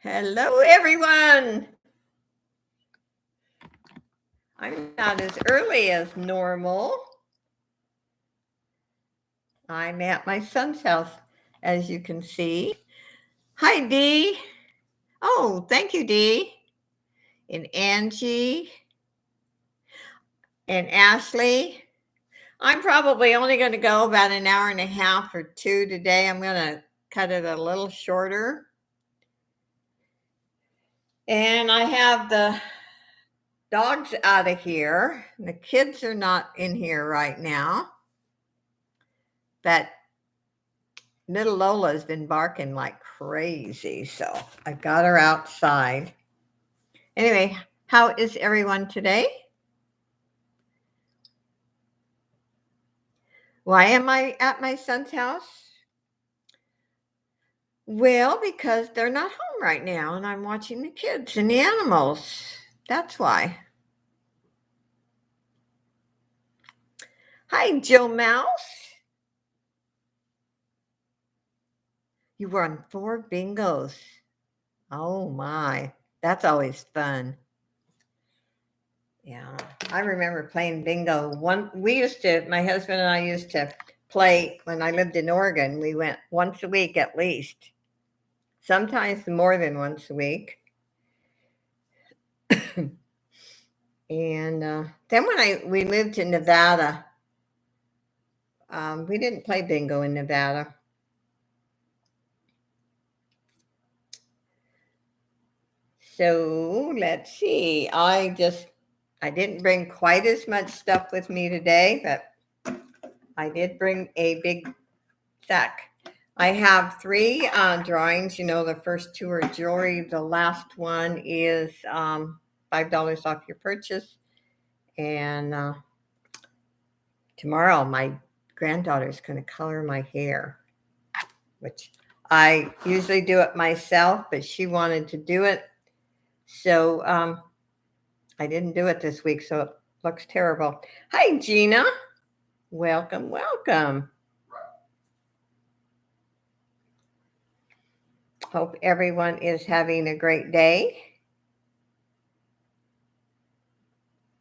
Hello, everyone. I'm not as early as normal. I'm at my son's house, as you can see. Hi, Dee. Oh, thank you, Dee. And Angie and Ashley. I'm probably only going to go about an hour and a half or two today. I'm going to cut it a little shorter. And I have the dogs out of here. The kids are not in here right now. But little Lola's been barking like crazy, so I got her outside. Anyway, how is everyone today? Why am I at my son's house? Well, because they're not home right now and I'm watching the kids and the animals. That's why. Hi, Joe Mouse. You won 4 bingos. Oh my, that's always fun. Yeah, I remember playing bingo. My husband and I used to play when I lived in Oregon. We went once a week at least, sometimes more than once a week. And then when we moved to Nevada, we didn't play bingo in Nevada. So let's see. I didn't bring quite as much stuff with me today, but I did bring a big sack. I have 3 drawings. The first 2 are jewelry. The last one is $5 off your purchase. And tomorrow, my granddaughter is going to color my hair, which I usually do it myself, but she wanted to do it. So I didn't do it this week, so it looks terrible. Hi, Gina. Welcome, welcome. Hope everyone is having a great day.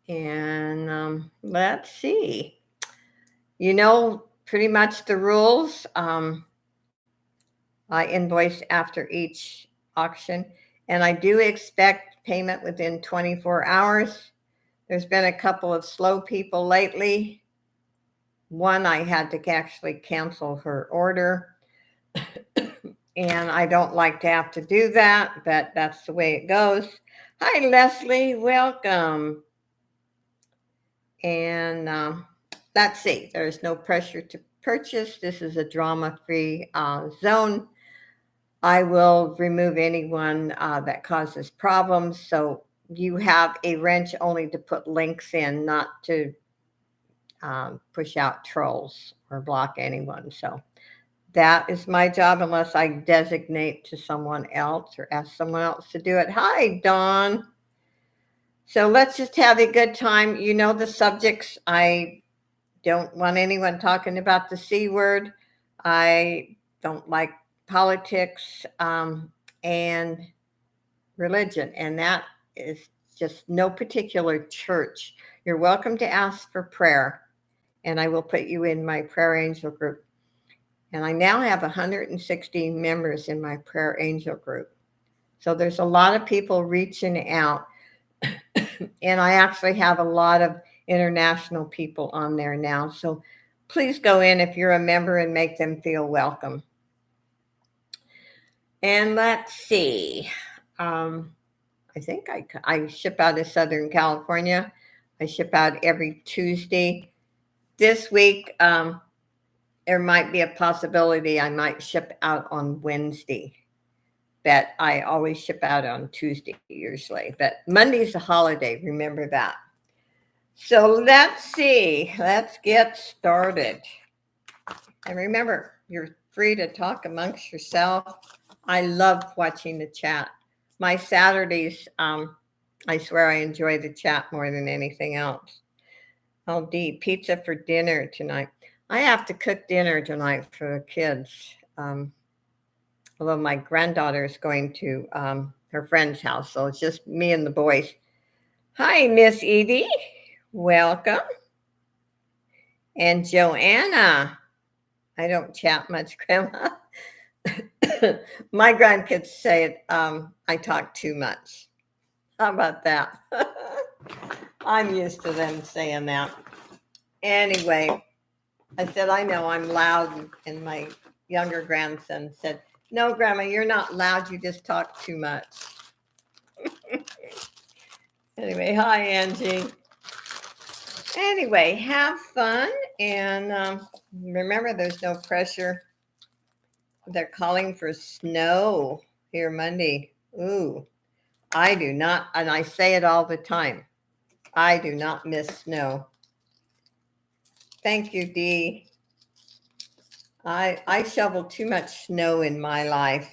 And let's see. Pretty much the rules. I invoice after each auction, and I do expect payment within 24 hours. There's been a couple of slow people lately. One, I had to actually cancel her order. And I don't like to have to do that, but that's the way it goes. Hi, Leslie. Welcome. And let's see. There's no pressure to purchase. This is a drama-free zone. I will remove anyone that causes problems. So you have a wrench only to put links in, not to push out trolls or block anyone. So that is my job unless I designate to someone else or ask someone else to do it. Hi, Dawn. So let's just have a good time. The subjects. I don't want anyone talking about the C word. I don't like politics and religion. And that is just no particular church. You're welcome to ask for prayer. And I will put you in my prayer angel group. And I now have 160 members in my prayer angel group. So there's a lot of people reaching out. And I actually have a lot of international people on there now. So please go in if you're a member and make them feel welcome. And let's see. I think I ship out of Southern California. I ship out every Tuesday. This week, there might be a possibility I might ship out on Wednesday. But I always ship out on Tuesday usually. But Monday's a holiday. Remember that. So let's see. Let's get started. And remember, you're free to talk amongst yourself. I love watching the chat. My Saturdays, I swear I enjoy the chat more than anything else. Oh, Dee, pizza for dinner tonight. I have to cook dinner tonight for the kids. Although my granddaughter is going to her friend's house, so it's just me and the boys. Hi, Miss Edie. Welcome. And Joanna. I don't chat much, Grandma. My grandkids say it, I talk too much. How about that? I'm used to them saying that. Anyway, I said, I know I'm loud. And my younger grandson said, no, Grandma, you're not loud. You just talk too much. Anyway, hi, Angie. Anyway, have fun. And remember, there's no pressure. They're calling for snow here Monday. Ooh, I do not, and I say it all the time. I do not miss snow. Thank you, Dee. I shovel too much snow in my life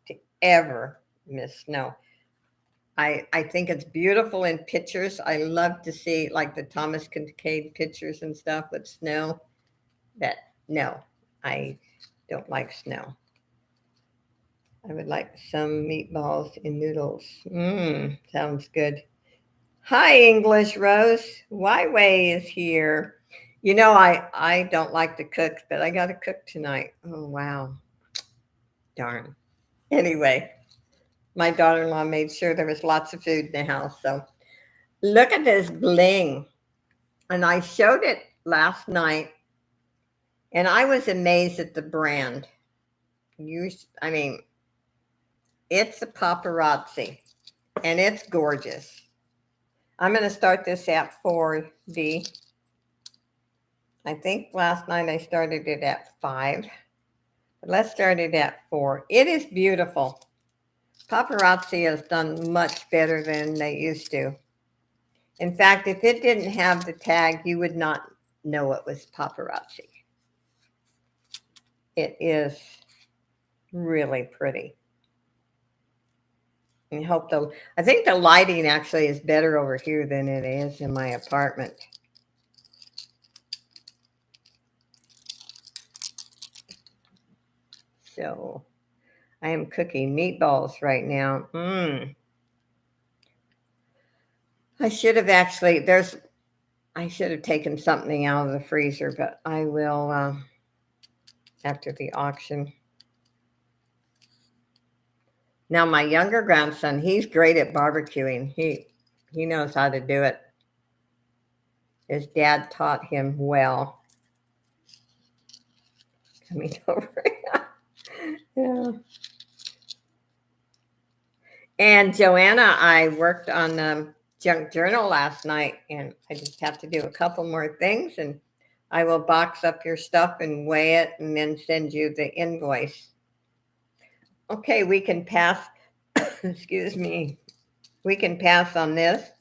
to ever miss snow. I think it's beautiful in pictures. I love to see like the Thomas Kincaid pictures and stuff with snow. But no, I don't like snow. I would like some meatballs and noodles. Sounds good. Hi, English Rose. Wai is here. You know, I don't like to cook, but I got to cook tonight. Oh, wow. Darn. Anyway, my daughter-in-law made sure there was lots of food in the house. So look at this bling. And I showed it last night, and I was amazed at the brand. I mean, it's a paparazzi, and it's gorgeous. I'm going to start this at 4D. I think last night I started it at 5. But let's start it at 4. It is beautiful. Paparazzi has done much better than they used to. In fact, if it didn't have the tag, you would not know it was paparazzi. It is really pretty. And I think the lighting actually is better over here than it is in my apartment. So I am cooking meatballs right now. I should have taken something out of the freezer, but I will after the auction. Now my younger grandson, he's great at barbecuing. He knows how to do it. His dad taught him well. Coming over. Yeah. And Joanna, I worked on the junk journal last night, and I just have to do a couple more things, and I will box up your stuff and weigh it and then send you the invoice. Okay, we can pass. Excuse me. We can pass on this.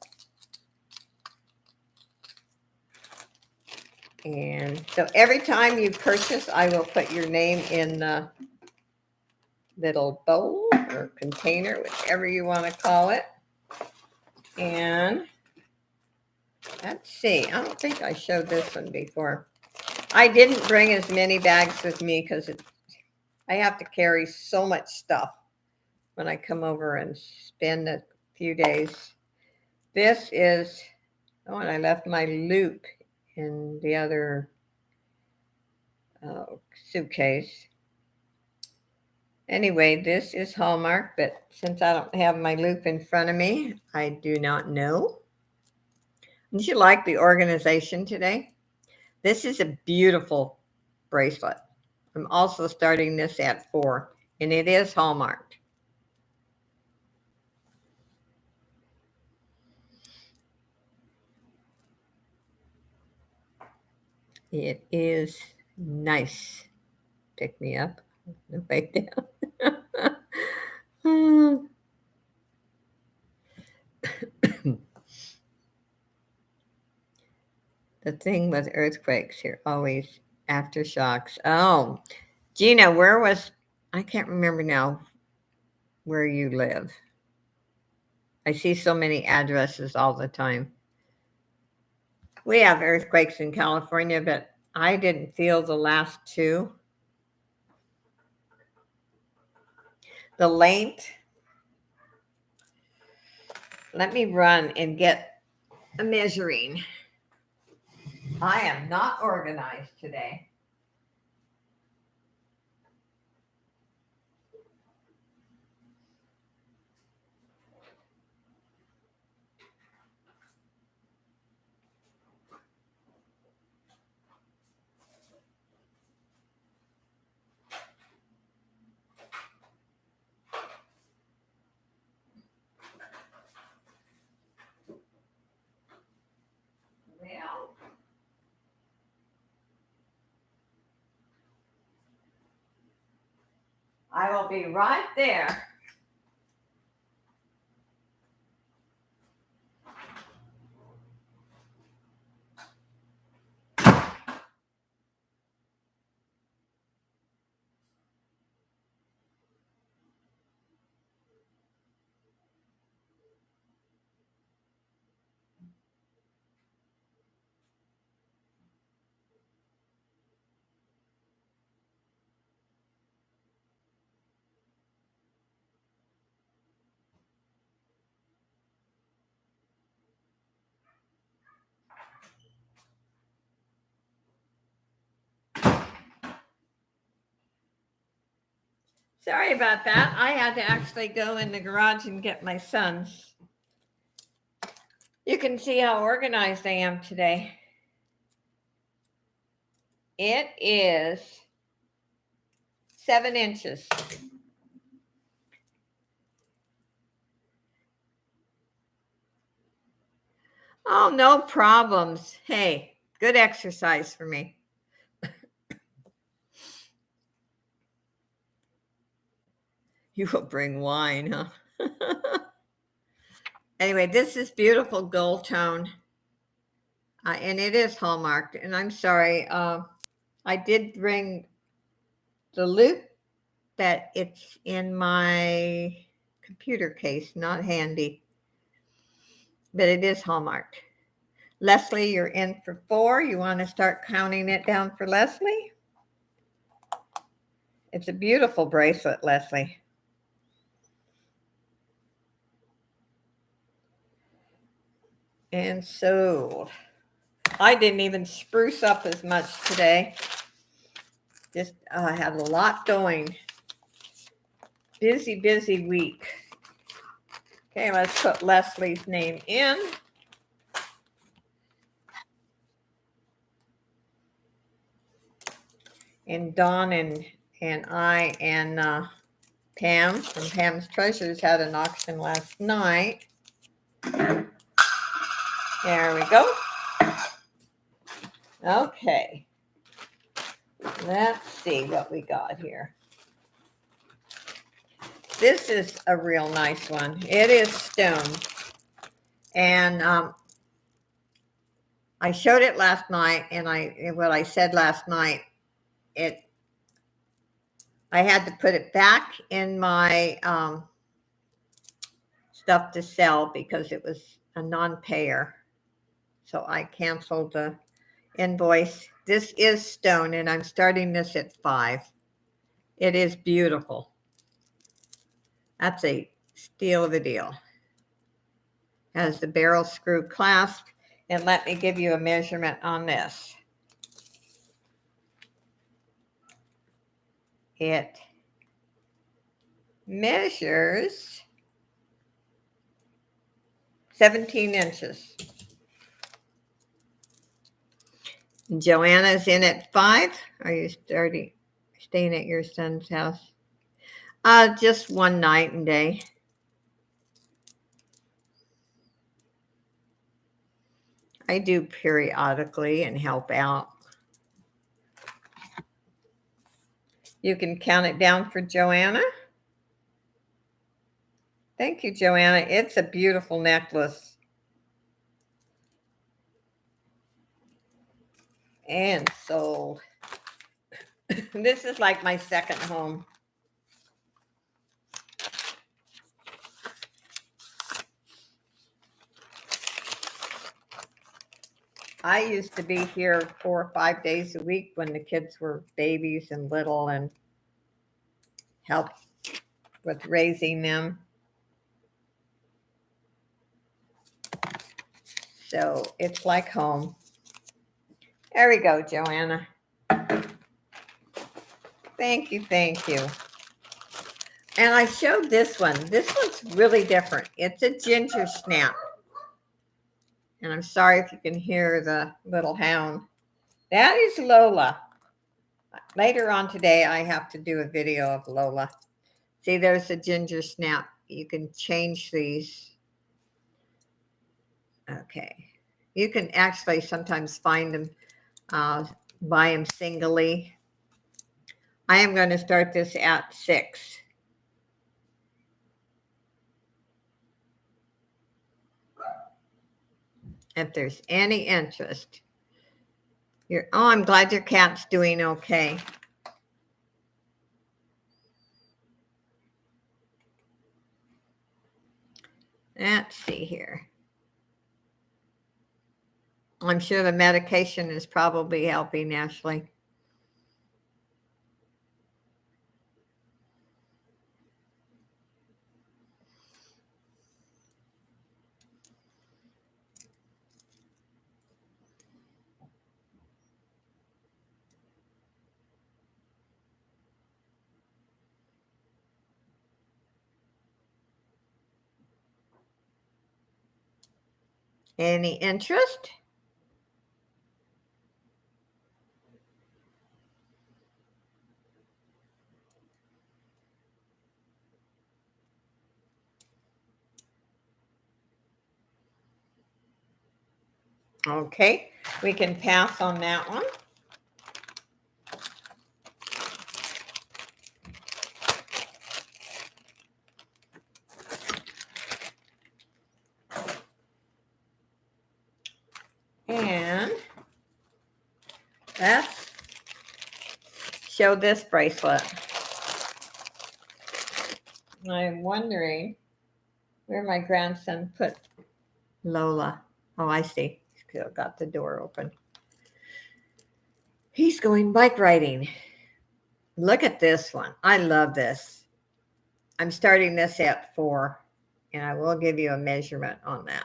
And so every time you purchase, I will put your name in the little bowl or container, whichever you want to call it. And let's see. I don't think I showed this one before. I didn't bring as many bags with me because I have to carry so much stuff when I come over and spend a few days. This is, and I left my loop in the other suitcase. Anyway, this is Hallmark, but since I don't have my loop in front of me, I do not know. Did you like the organization today? This is a beautiful bracelet. I'm also starting this at 4, and it is Hallmarked. It is nice. Pick me up. Right down. The thing with earthquakes, you're always aftershocks. Oh, Gina, I can't remember now where you live. I see so many addresses all the time. We have earthquakes in California, but I didn't feel the last 2. the length. Let me run and get a measuring. I am not organized today. Well, I will be right there. Sorry about that. I had to actually go in the garage and get my sons. You can see how organized I am today. It is 7 inches. Oh, no problems. Hey, good exercise for me. You will bring wine, huh? Anyway, this is beautiful gold tone. And it is hallmarked. And I'm sorry, I did bring the loop that it's in my computer case, not handy, but it is hallmarked. Leslie, you're in for 4. You want to start counting it down for Leslie? It's a beautiful bracelet, Leslie. And so I didn't even spruce up as much today. Just had a lot going. Busy week. Okay, let's put Leslie's name in. And Dawn and I and Pam from Pam's Treasures had an auction last night. There we go. Okay. Let's see what we got here. This is a real nice one. It is stone. And I showed it last night, and what I said last night, I had to put it back in my stuff to sell because it was a non-payer. So I canceled the invoice. This is stone, and I'm starting this at 5. It is beautiful. That's a steal of a deal. Has the barrel screw clasp, and let me give you a measurement on this. It measures 17 inches. Joanna's in at 5. Are you staying at your son's house? Just one night and day. I do periodically and help out. You can count it down for Joanna. Thank you, Joanna. It's a beautiful necklace. And sold. This is like my second home. I used to be here 4 or 5 days a week when the kids were babies and little and help with raising them. So it's like home. There we go, Joanna. Thank you, thank you. And I showed this one. This one's really different. It's a ginger snap. And I'm sorry if you can hear the little hound. That is Lola. Later on today, I have to do a video of Lola. See, there's a ginger snap. You can change these. Okay. You can actually sometimes find them, buy them singly. I am going to start this at 6. If there's any interest. I'm glad your cat's doing okay. Let's see here. I'm sure the medication is probably helping, Ashley. Any interest? Okay, we can pass on that one. And let's show this bracelet. I'm wondering where my grandson put Lola. Oh, I see. He's got the door open. He's going bike riding. Look at this one. I love this. I'm starting this at 4, and I will give you a measurement on that.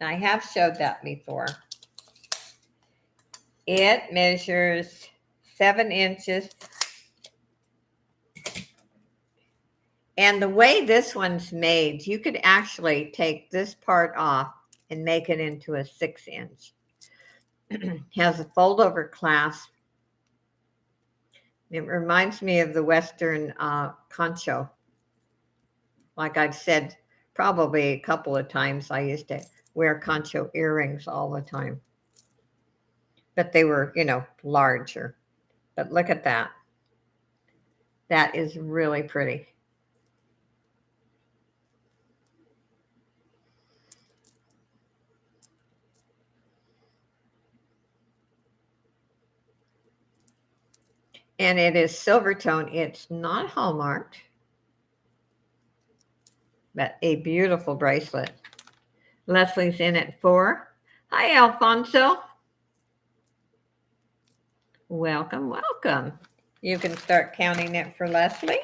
I have showed that before. It measures 7 inches. And the way this one's made, you could actually take this part off and make it into a 6-inch. Has a fold-over clasp. It reminds me of the Western concho. Like I've said probably a couple of times, I used to wear concho earrings all the time. But they were, larger. But look at that. That is really pretty. And it is silver tone. It's not hallmarked, but a beautiful bracelet. Leslie's in at 4. Hi, Alfonso. Welcome, welcome. You can start counting it for Leslie.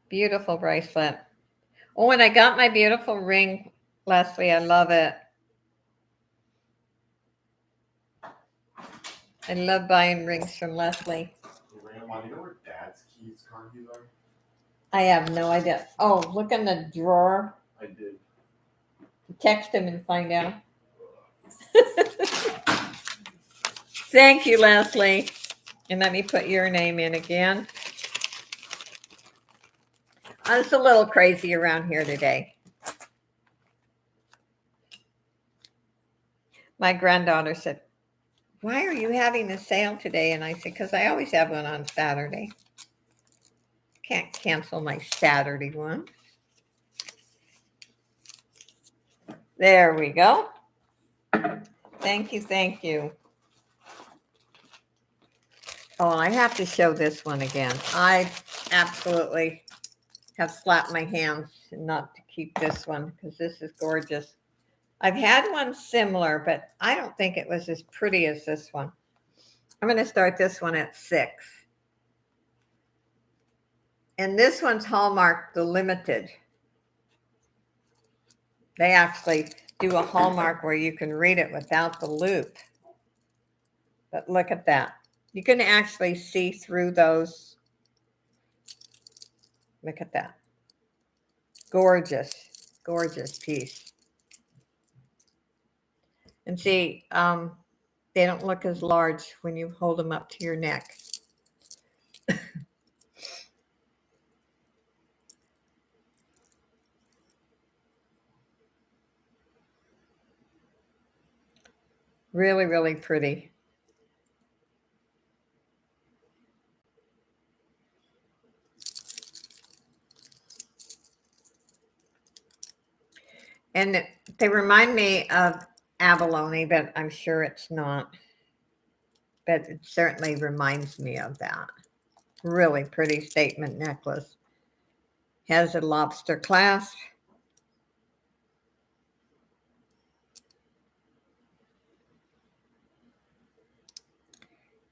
Beautiful bracelet. Oh, and I got my beautiful ring, Leslie. I love it. I love buying rings from Leslie. Grandma, do you know where Dad's car keys are? I have no idea. Oh, look in the drawer. I did. Text him and find out. Thank you, Leslie. And let me put your name in again. It's a little crazy around here today. My granddaughter said, "Why are you having a sale today?" And I said, "Because I always have one on Saturday. Can't cancel my Saturday one." There we go. Thank you, thank you. Oh, I have to show this one again. I absolutely have slapped my hands not to keep this one because this is gorgeous. I've had one similar, but I don't think it was as pretty as this one. I'm going to start this one at 6. And this one's Hallmark, the limited. They actually do a Hallmark where you can read it without the loop. But look at that. You can actually see through those. Look at that. Gorgeous, gorgeous piece. And see, they don't look as large when you hold them up to your neck. Really, really pretty. And they remind me of abalone, but I'm sure it's not. But it certainly reminds me of that. Really pretty statement necklace. Has a lobster clasp.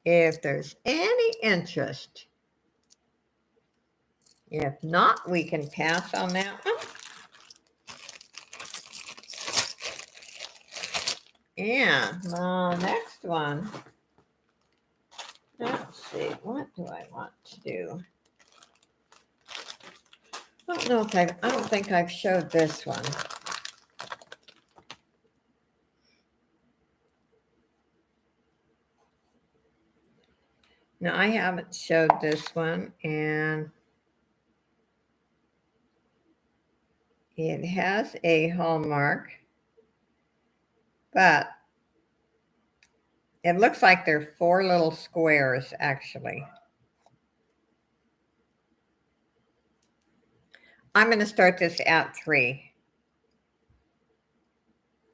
If there's any interest. If not, we can pass on that one. And the next one. Let's see, what do I want to do? I don't know if I don't think I've showed this one. No, I haven't showed this one, and it has a hallmark, but it looks like there are 4 little squares actually. I'm going to start this at 3.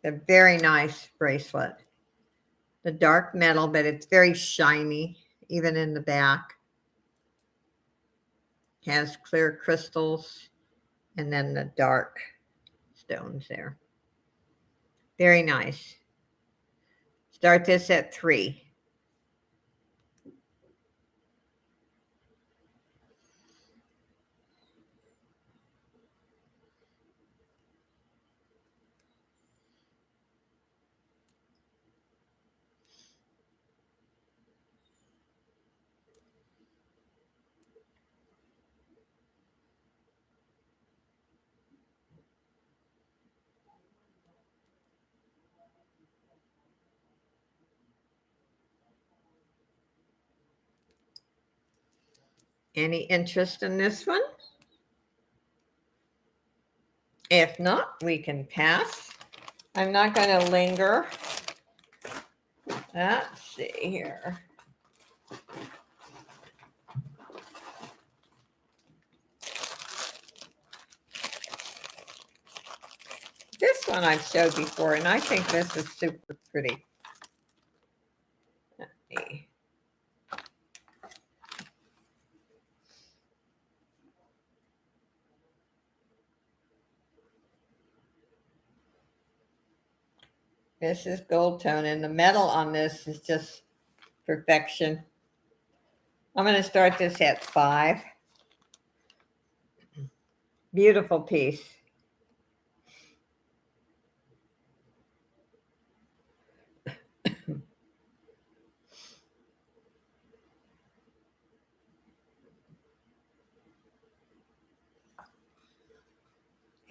A very nice bracelet. The dark metal, but it's very shiny, even in the back. Has clear crystals and then the dark stones there. Very nice. Start this at 3. Any interest in this one? If not, we can pass. I'm not going to linger. Let's see here. This one I've showed before, and I think this is super pretty. Let's see. This is gold tone, and the metal on this is just perfection. I'm going to start this at 5. Beautiful piece.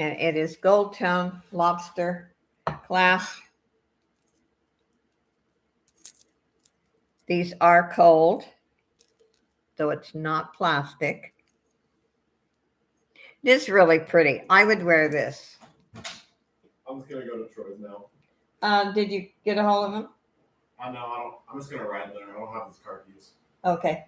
And it is gold tone lobster clasp. These are cold, so it's not plastic. It is really pretty. I would wear this. I'm just gonna go to Troy's now. Did you get a hold of him? I know. I don't. I'm just gonna ride there. I don't have his car keys. Okay.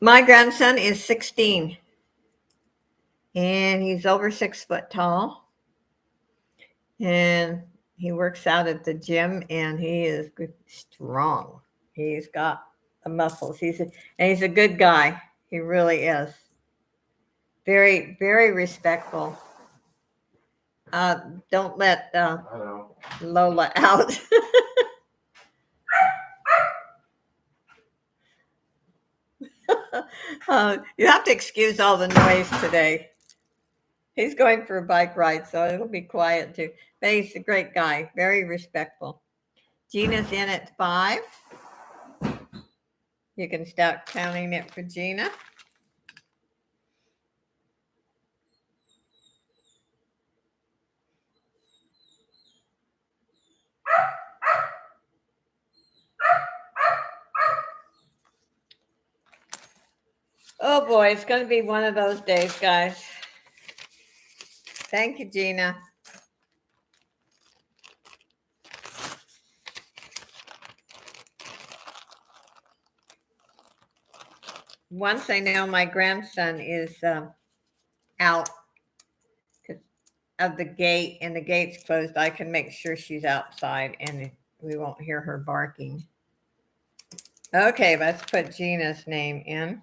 My grandson is 16, and he's over 6 foot tall, and he works out at the gym, and he is strong. He's got the muscles. He's a good guy. He really is. Very, very respectful. Don't let I know. Lola out. You have to excuse all the noise today. He's going for a bike ride, so it'll be quiet too. But he's a great guy, very respectful. Gina's in at 5. You can start counting it for Gina. Oh boy, it's going to be one of those days, guys. Thank you, Gina. Once I know my grandson is out of the gate and the gate's closed, I can make sure she's outside and we won't hear her barking. Okay, let's put Gina's name in.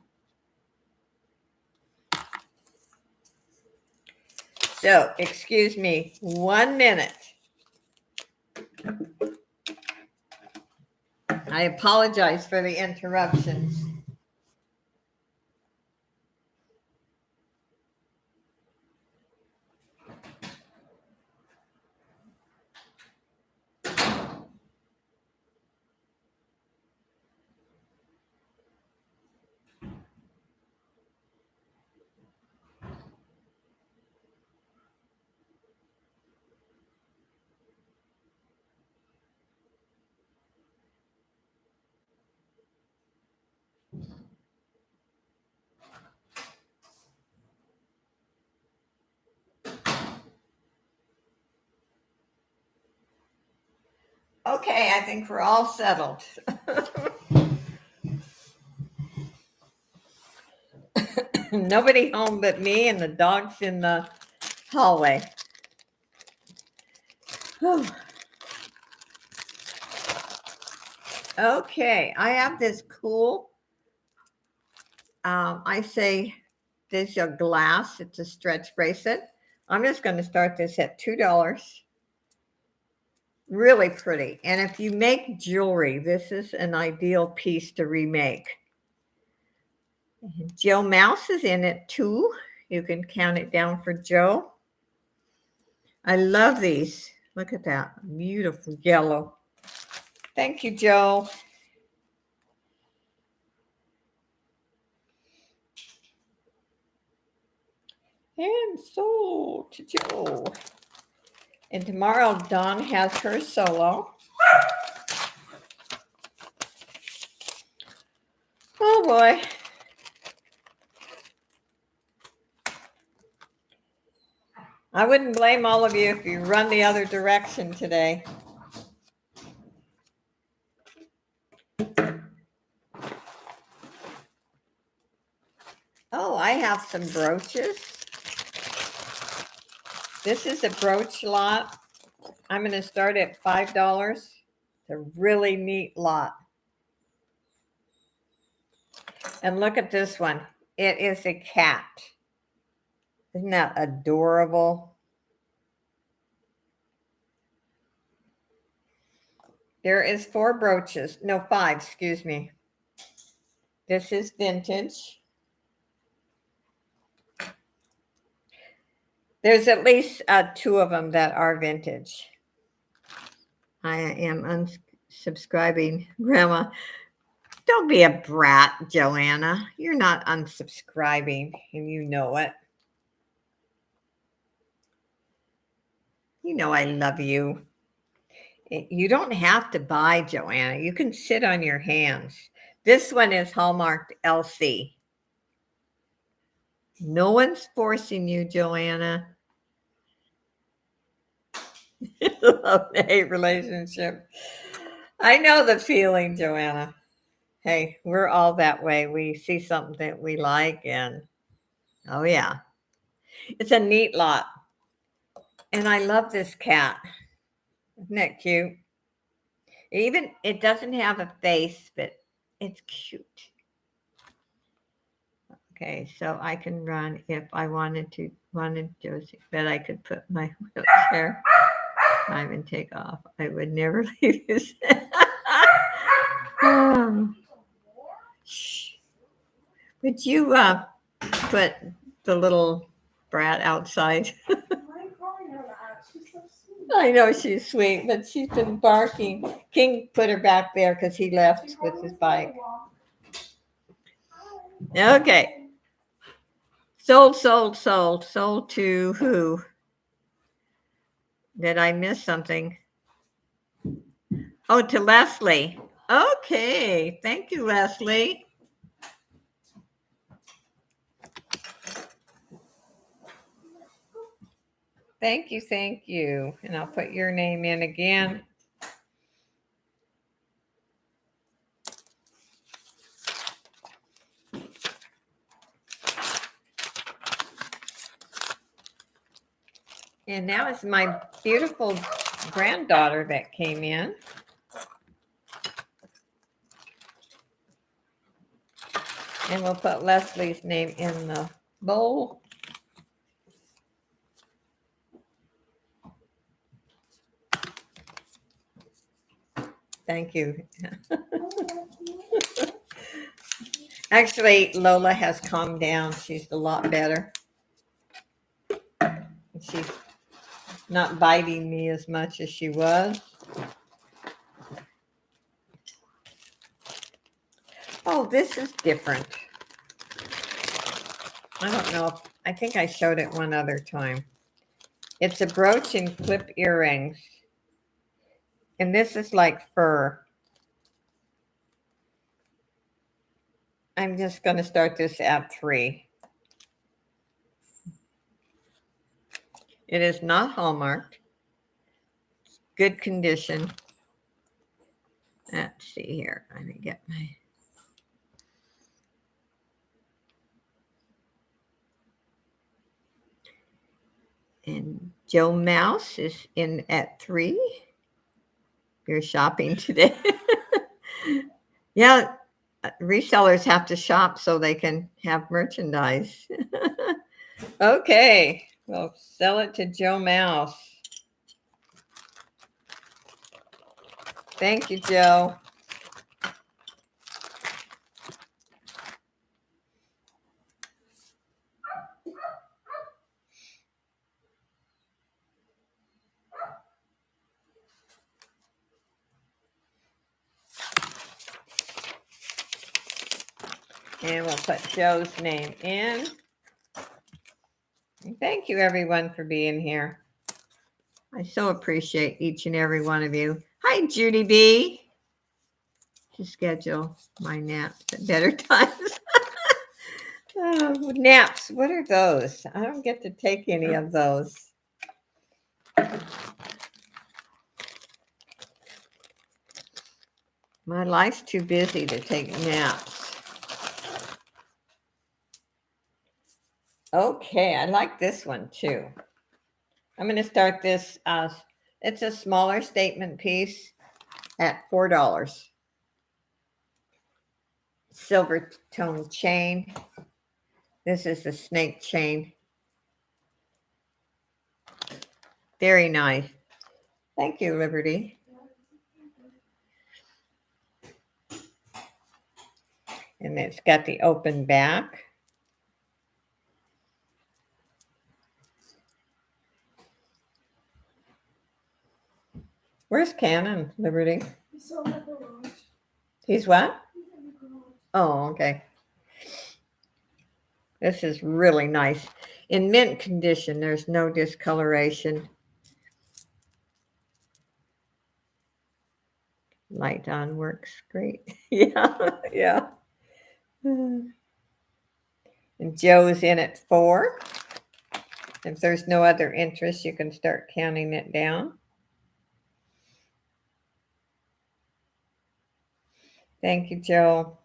So, excuse me, 1 minute. I apologize for the interruptions. Okay, I think we're all settled. Nobody home but me and the dogs in the hallway. Whew. Okay, I have this cool, I say this is a glass, it's a stretch bracelet. I'm just going to start this at $2. Really pretty. And if you make jewelry, this is an ideal piece to remake. Joe Mouse is in it too. You can count it down for Joe. I love these. Look at that. Beautiful yellow. Thank you, Joe. And sold to Joe. And tomorrow, Dawn has her solo. Oh boy. I wouldn't blame all of you if you run the other direction today. Oh, I have some brooches. This is a brooch lot. I'm going to start at $5. It's a really neat lot. And look at this one. It is a cat. Isn't that adorable? There is 4 brooches. No, 5, excuse me. This is vintage. There's at least 2 of them that are vintage. I am unsubscribing, Grandma. Don't be a brat, Joanna. You're not unsubscribing, and you know it. You know I love you. You don't have to buy, Joanna. You can sit on your hands. This one is hallmarked LC. No one's forcing you, Joanna. Love-hate relationship. I know the feeling, Joanna. Hey, we're all that way. We see something that we like, and oh, yeah. It's a neat lot. And I love this cat. Isn't that cute? Even it doesn't have a face, but it's cute. Okay, so I can run if I wanted to, but I could put my wheelchair time and take off. I would never leave this. Oh, shh. Would you put the little brat outside? I know she's sweet, but she's been barking. King put her back there because he left with his bike. Okay. Sold, sold, sold. Sold to who? Did I miss something? Oh, to Leslie. Okay. Thank you, Leslie. Thank you. Thank you. And I'll put your name in again. And now it's my beautiful granddaughter that came in. And we'll put Leslie's name in the bowl. Thank you. Actually, Lola has calmed down. She's a lot better. She's not biting me as much as she was. Oh, this is different. I don't know. I think I showed it one other time. It's a brooch and clip earrings. And this is like fur. I'm just going to start this at 3. It is not hallmarked. Good condition. Let's see here. Let me get my... And Joe Mouse is in at 3. You're shopping today. Yeah, resellers have to shop so they can have merchandise. Okay, we'll sell it to Joe Mouse. Thank you, Joe. And we'll put Joe's name in. And thank you, everyone, for being here. I so appreciate each and every one of you. Hi, Judy B. To schedule my naps at better times. Oh, naps, what are those? I don't get to take any of those. My life's too busy to take naps. Okay, I like this one too. I'm going to start this. It's a smaller statement piece at $4. Silver tone chain. This is the snake chain. Very nice. Thank you, Liberty. And it's got the open back. Where's Cannon, Liberty? He's what? Oh, okay. This is really nice. In mint condition, there's no discoloration. Light on works great. Yeah, yeah. And Joe's in at 4. If there's no other interest, you can start counting it down. Thank you, Joe.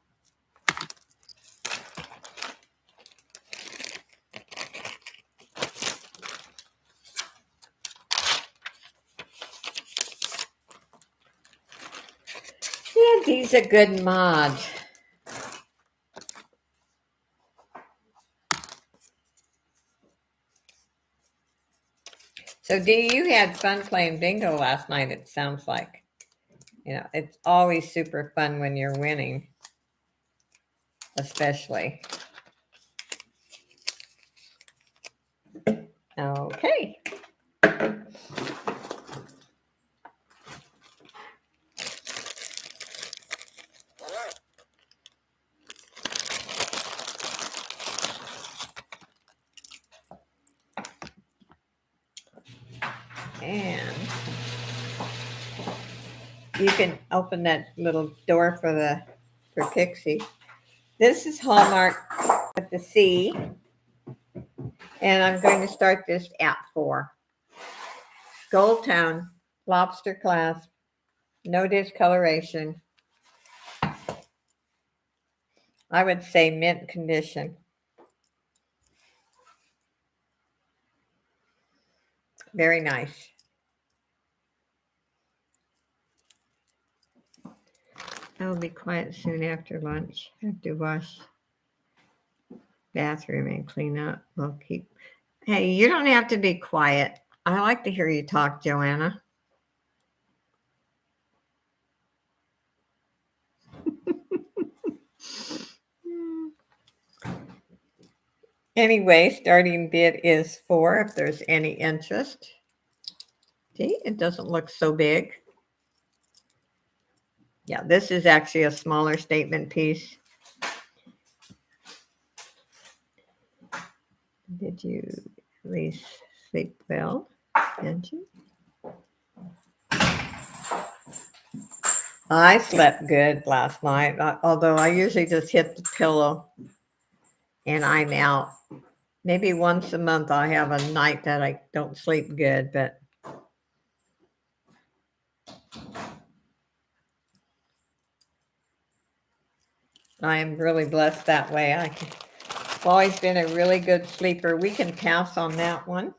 Yeah, he's a good mod. So, Dee, you had fun playing bingo last night, it sounds like. You know, it's always super fun when you're winning, especially. Okay. And you can open that little door for Pixie. This is Hallmark with the C, and I'm going to start this at 4. Gold tone, lobster clasp, no discoloration. I would say mint condition. Very nice. I'll be quiet soon after lunch. I have to wash bathroom and clean up. We'll keep. Hey, you don't have to be quiet. I like to hear you talk, Joanna. Anyway, starting bid is 4 if there's any interest. See, it doesn't look so big. Yeah, this is actually a smaller statement piece. Did you at least sleep well? Did you? I slept good last night, although I usually just hit the pillow and I'm out. Maybe once a month I have a night that I don't sleep good, but I am really blessed that way. I've always been a really good sleeper. We can pass on that one.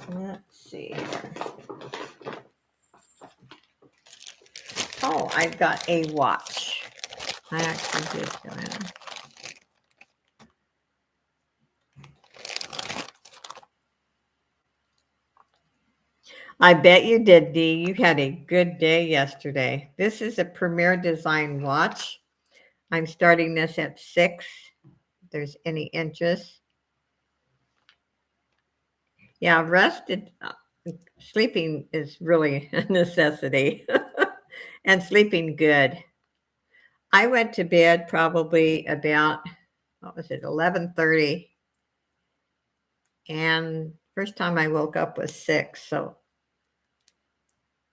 Let's see here. Oh, I've got a watch. I actually did, Joanna. I bet you did, Dee. You had a good day yesterday. This is a Premier Design watch. I'm starting this at 6. If there's any interest. Yeah, rested. Sleeping is really a necessity. And sleeping good. I went to bed probably about, what was it, 11:30. And first time I woke up was 6. So,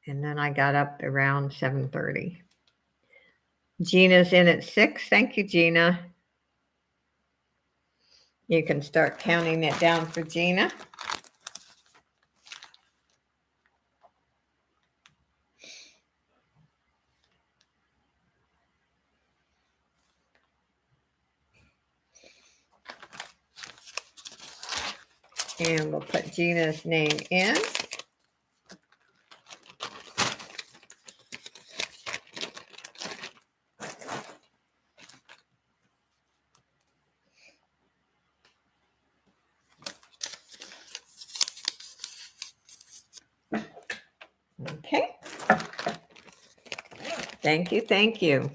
and then I got up around 7:30. Gina's in at 6. Thank you, Gina. You can start counting it down for Gina. And we'll put Gina's name in. Okay. Thank you. Thank you.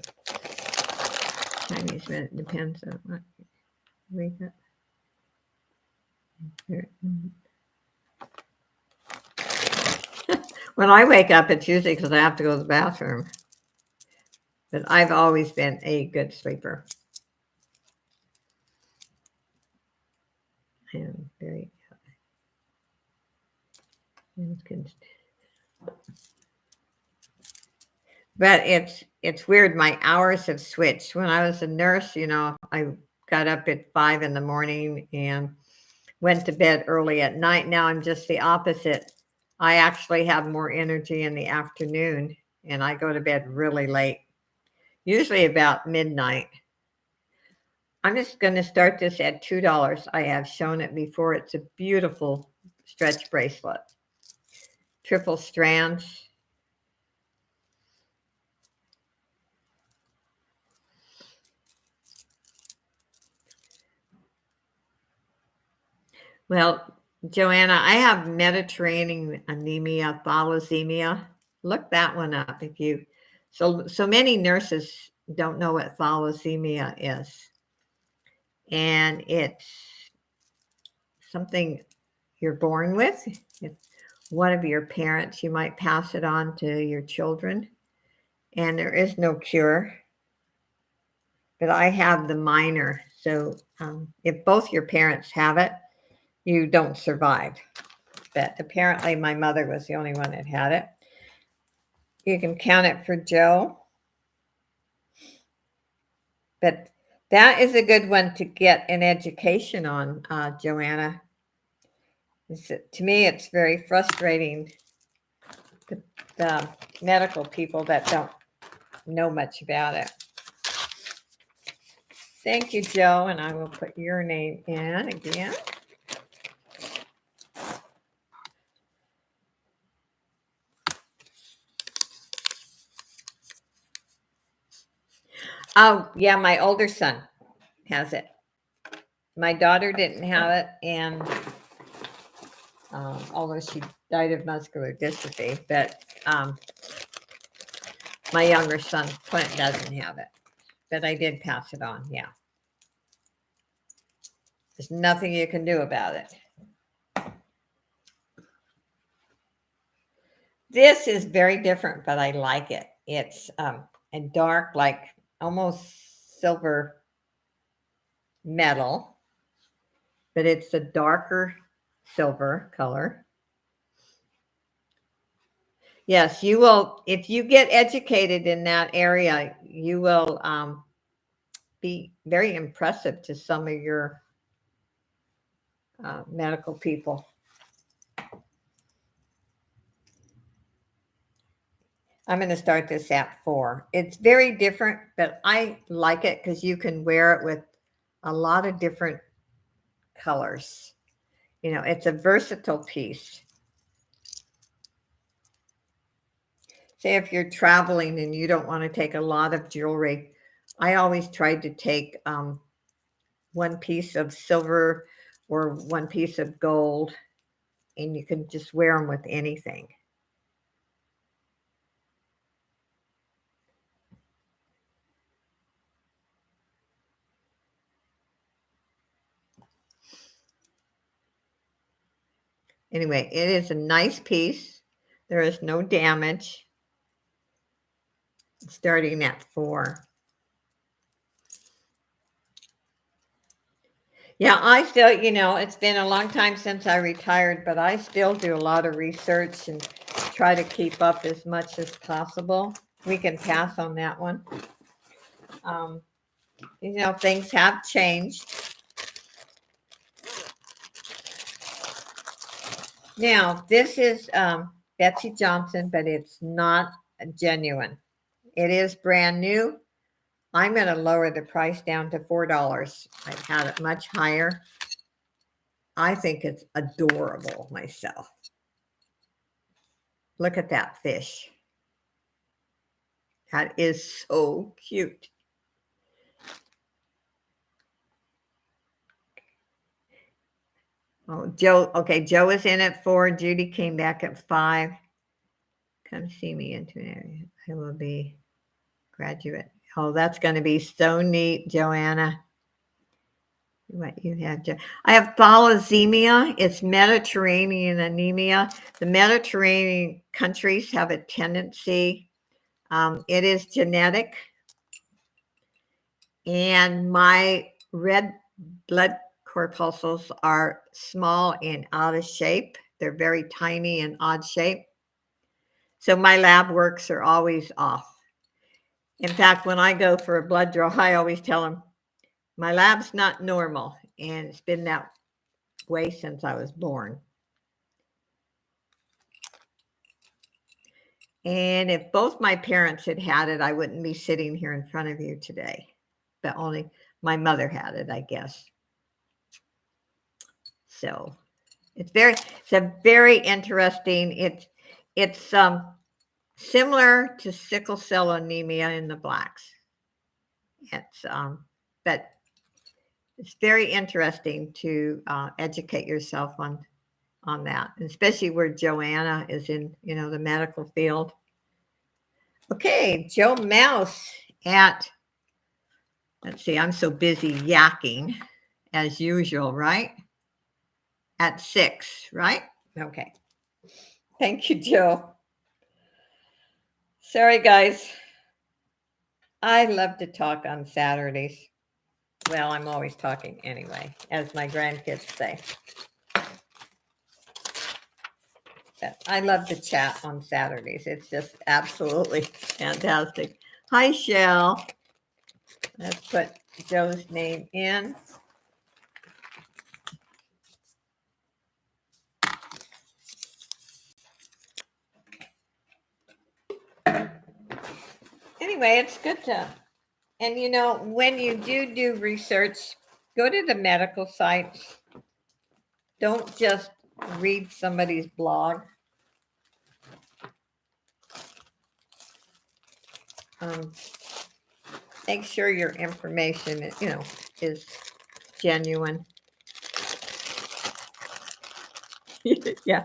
Chinese minute depends on what we got. When I wake up, it's usually because I have to go to the bathroom. But I've always been a good sleeper. I am very. But it's weird. My hours have switched. When I was a nurse, you know, I got up at 5 in the morning and went to bed early at night. Now I'm just the opposite. I actually have more energy in the afternoon and I go to bed really late, usually about midnight. I'm just going to start this at $2. I have shown it before. It's a beautiful stretch bracelet. Triple strands. Well, Joanna, I have Mediterranean anemia, thalassemia. Look that one up if you. So many nurses don't know what thalassemia is, and it's something you're born with. If one of your parents, you might pass it on to your children, and there is no cure. But I have the minor, so if both your parents have it, you don't survive. But apparently, my mother was the only one that had it. You can count it for Joe. But that is a good one to get an education on, Joanna. To me, it's very frustrating, the medical people that don't know much about it. Thank you, Joe, and I will put your name in again. Oh, yeah, my older son has it. My daughter didn't have it, and although she died of muscular dystrophy, but my younger son, Clint, doesn't have it. But I did pass it on, yeah. There's nothing you can do about it. This is very different, but I like it. It's a dark, like almost silver metal, but it's a darker silver color. Yes, you will. If you get educated in that area, you will be very impressive to some of your medical people. I'm going to start this at 4. It's very different, but I like it because you can wear it with a lot of different colors. You know, it's a versatile piece. Say if you're traveling and you don't want to take a lot of jewelry, I always tried to take one piece of silver or one piece of gold, and you can just wear them with anything. Anyway, it is a nice piece. There is no damage. Starting at 4. Yeah, I still, it's been a long time since I retired, but I still do a lot of research and try to keep up as much as possible. We can pass on that one. Things have changed. Now, this is Betsy Johnson, but it's not genuine. It is brand new. I'm going to lower the price down to $4. I've had it much higher. I think it's adorable myself. Look at that fish. That is so cute. Oh, Joe. Okay, Joe is in at 4. Judy came back at 5. Come see me into an area. I will be graduate. Oh, that's going to be so neat, Joanna. What you have, I have thalassemia. It's Mediterranean anemia. The Mediterranean countries have a tendency. It is genetic, and my red blood corpuscles are small and out of shape. They're very tiny and odd shape. So my lab works are always off. In fact, when I go for a blood draw, I always tell them my lab's not normal, and it's been that way since I was born. And if both my parents had had it, I wouldn't be sitting here in front of you today. But only my mother had it, I guess. So it's a very interesting. It's similar to sickle cell anemia in the blacks. It's but it's very interesting to educate yourself on that, especially where Joanna is in, the medical field. Okay, Joe Mouse at, let's see, I'm so busy yakking as usual, right? At 6, right? Okay. Thank you, Joe. Sorry, guys. I love to talk on Saturdays. Well, I'm always talking anyway, as my grandkids say. But I love to chat on Saturdays. It's just absolutely fantastic. Hi, Shell. Let's put Joe's name in. Anyway, it's good to, and when you do research, go to the medical sites. Don't just read somebody's blog. Make sure your information, is genuine. Yeah.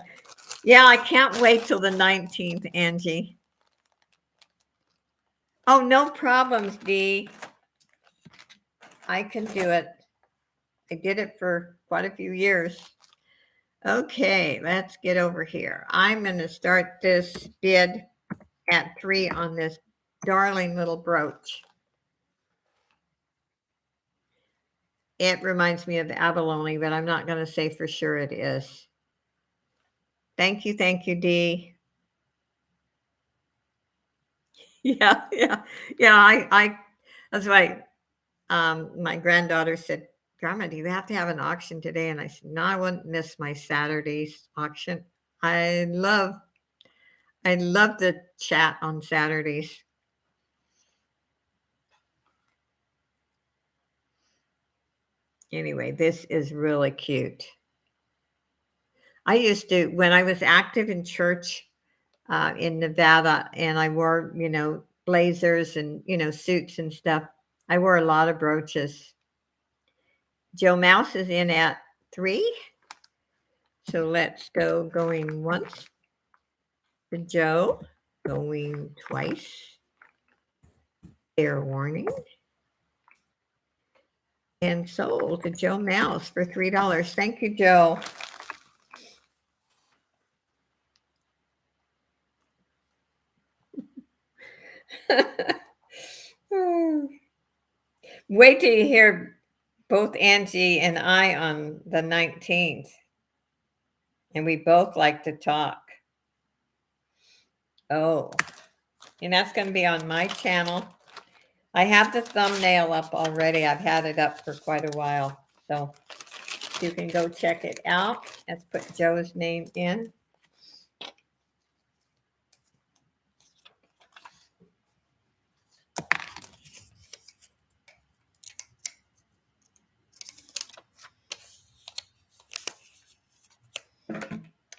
Yeah, I can't wait till the 19th, Angie. Oh, no problems, Dee. I can do it. I did it for quite a few years. Okay, let's get over here. I'm going to start this bid at 3 on this darling little brooch. It reminds me of the abalone, but I'm not going to say for sure it is. Thank you, Dee. Yeah. I that's why my granddaughter said, Grandma, do you have to have an auction today? And I said, no, I wouldn't miss my Saturday's auction. I love the chat on Saturdays. Anyway, this is really cute. I used to, when I was active in church in Nevada, and I wore, blazers and, suits and stuff, I wore a lot of brooches. Joe Mouse is in at 3. So let's going once to Joe, going twice. Fair warning. And sold to Joe Mouse for $3. Thank you, Joe. Wait till you hear both Angie and I on the 19th. And we both like to talk. Oh, and that's going to be on my channel. I have the thumbnail up already. I've had it up for quite a while. So you can go check it out. Let's put Joe's name in.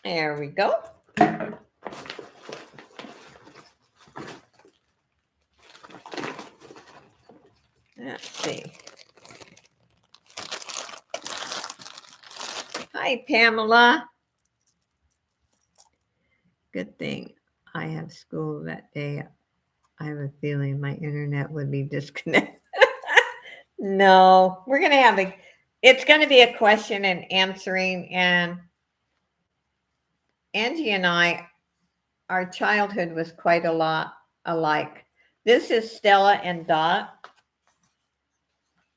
There we go. Let's see. Hi, Pamela. Good thing I have school that day. I have a feeling my internet would be disconnected. No, we're going to it's going to be a question and answering. And Angie and I, our childhood was quite a lot alike. This is Stella and Dot.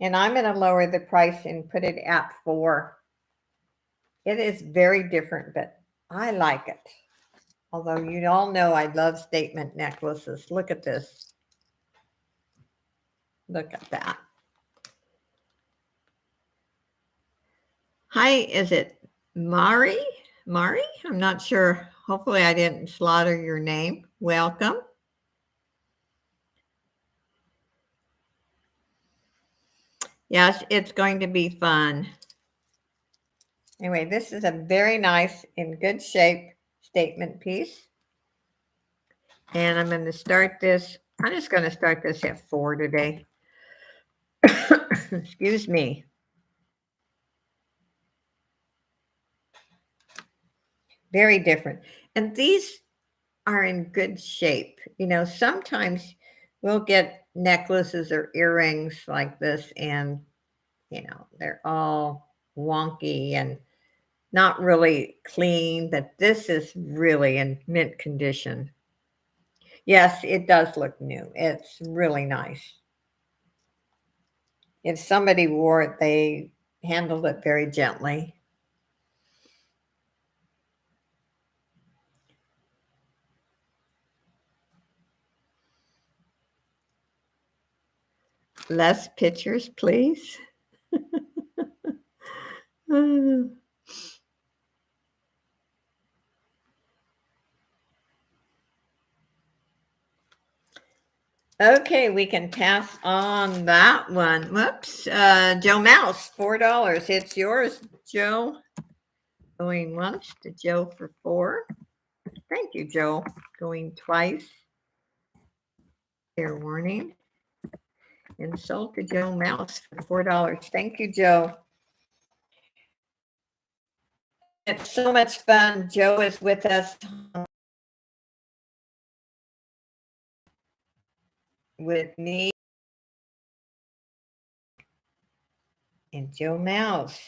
And I'm going to lower the price and put it at 4. It is very different, but I like it. Although you all know I love statement necklaces. Look at this. Look at that. Hi, is it Mari? Mari? I'm not sure. Hopefully I didn't slaughter your name. Welcome. Yes, it's going to be fun. Anyway, this is a very nice, in good shape statement piece. And I'm going to start this. I'm just going to start this at 4 today. Excuse me. Very different. And these are in good shape. Sometimes we'll get necklaces or earrings like this, and, they're all wonky and not really clean, but this is really in mint condition. Yes, it does look new. It's really nice. If somebody wore it, they handled it very gently. Less pictures, please. Okay, we can pass on that one. Whoops. Joe Mouse, $4. It's yours, Joe. Going once to Joe for 4. Thank you, Joe. Going twice. Fair warning. And sold to Joe Mouse for $4. Thank you, Joe. It's so much fun. Joe is with us with me and Joe Mouse.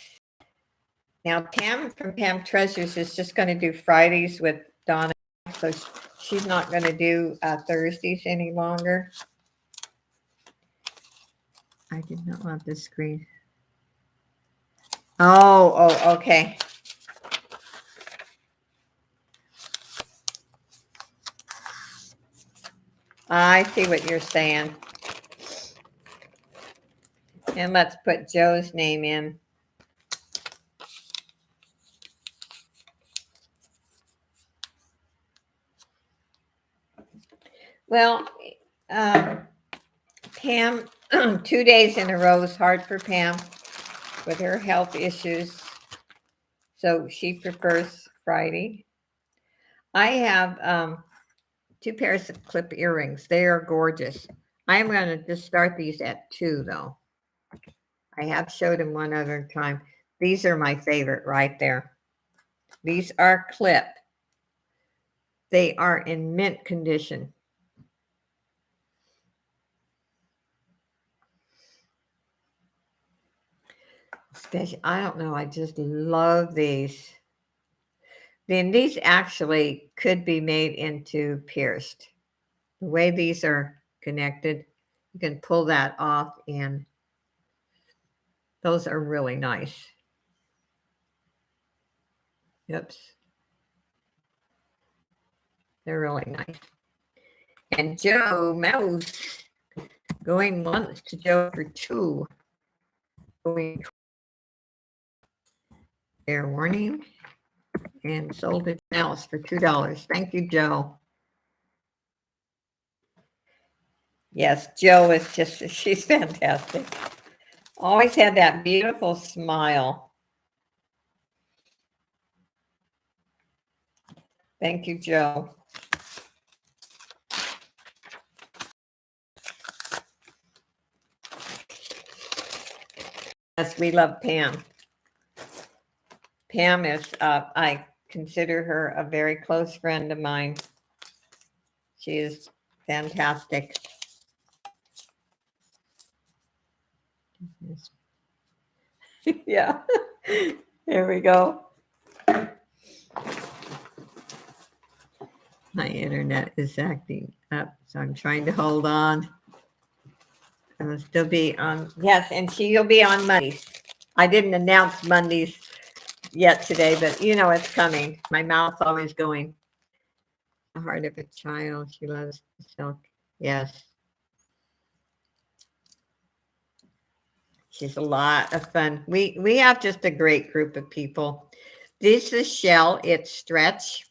Now, Pam from Pam Treasures is just going to do Fridays with Donna, so she's not going to do Thursdays any longer. I did not want this screen. Oh, okay. I see what you're saying. And let's put Joe's name in. Well, Pam, 2 days in a row is hard for Pam with her health issues. So she prefers Friday. I have 2 pairs of clip earrings. They are gorgeous. I am going to just start these at 2, though. I have showed them one other time. These are my favorite right there. These are clip. They are in mint condition. Especially, I don't know, I just love these. Then these actually could be made into pierced. The way these are connected, you can pull that off, and those are really nice. Oops. They're really nice. And Joe Mouse going once to Joe for 2. Going fair warning. And sold it Mouse for $2. Thank you, Joe. Yes, Joe is just, she's fantastic. Always had that beautiful smile. Thank you, Joe. Yes, we love Pam. Pam is, I consider her a very close friend of mine. She is fantastic. Yeah, there we go. My internet is acting up, so I'm trying to hold on. I'll still be on. Yes, and she'll be on Mondays. I didn't announce Mondays yet today, but it's coming. My mouth's always going. The heart of a child. She loves silk. Yes. She's a lot of fun. We have just a great group of people. This is Shell. It's stretch.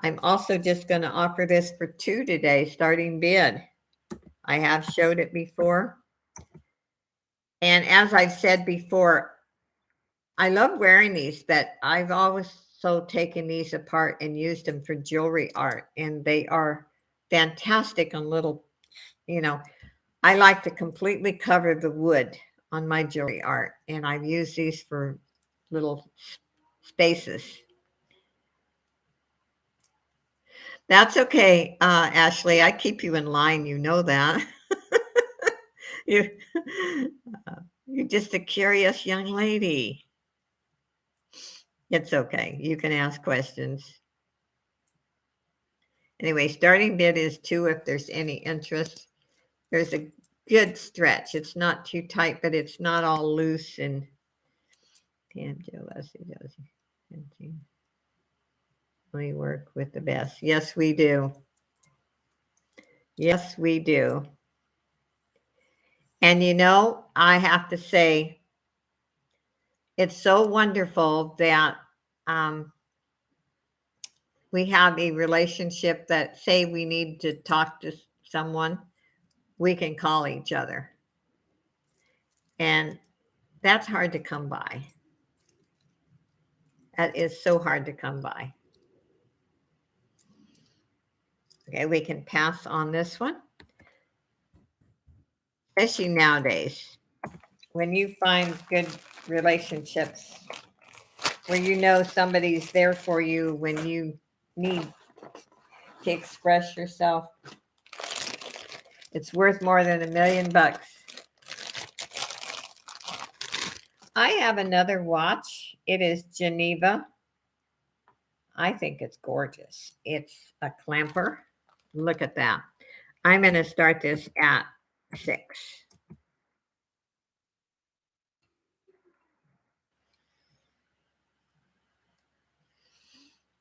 I'm also just going to offer this for 2 today, starting bid. I have showed it before. And as I've said before, I love wearing these, but I've also taken these apart and used them for jewelry art. And they are fantastic on little, I like to completely cover the wood on my jewelry art. And I've used these for little spaces. That's okay, Ashley. I keep you in line. You know that. you, you're just a curious young lady. It's okay. You can ask questions. Anyway, starting bid is 2 if there's any interest. There's a good stretch. It's not too tight, but it's not all loose and we work with the best. Yes, we do. Yes, we do. And I have to say, it's so wonderful that um, we have a relationship that, say, we need to talk to someone, we can call each other. And that's hard to come by. That is so hard to come by. Okay, we can pass on this one. Especially nowadays, when you find good relationships where somebody's there for you when you need to express yourself, it's worth more than $1,000,000. I have another watch. It is Geneva. I think it's gorgeous. It's a clamper. Look at that. I'm going to start this at 6.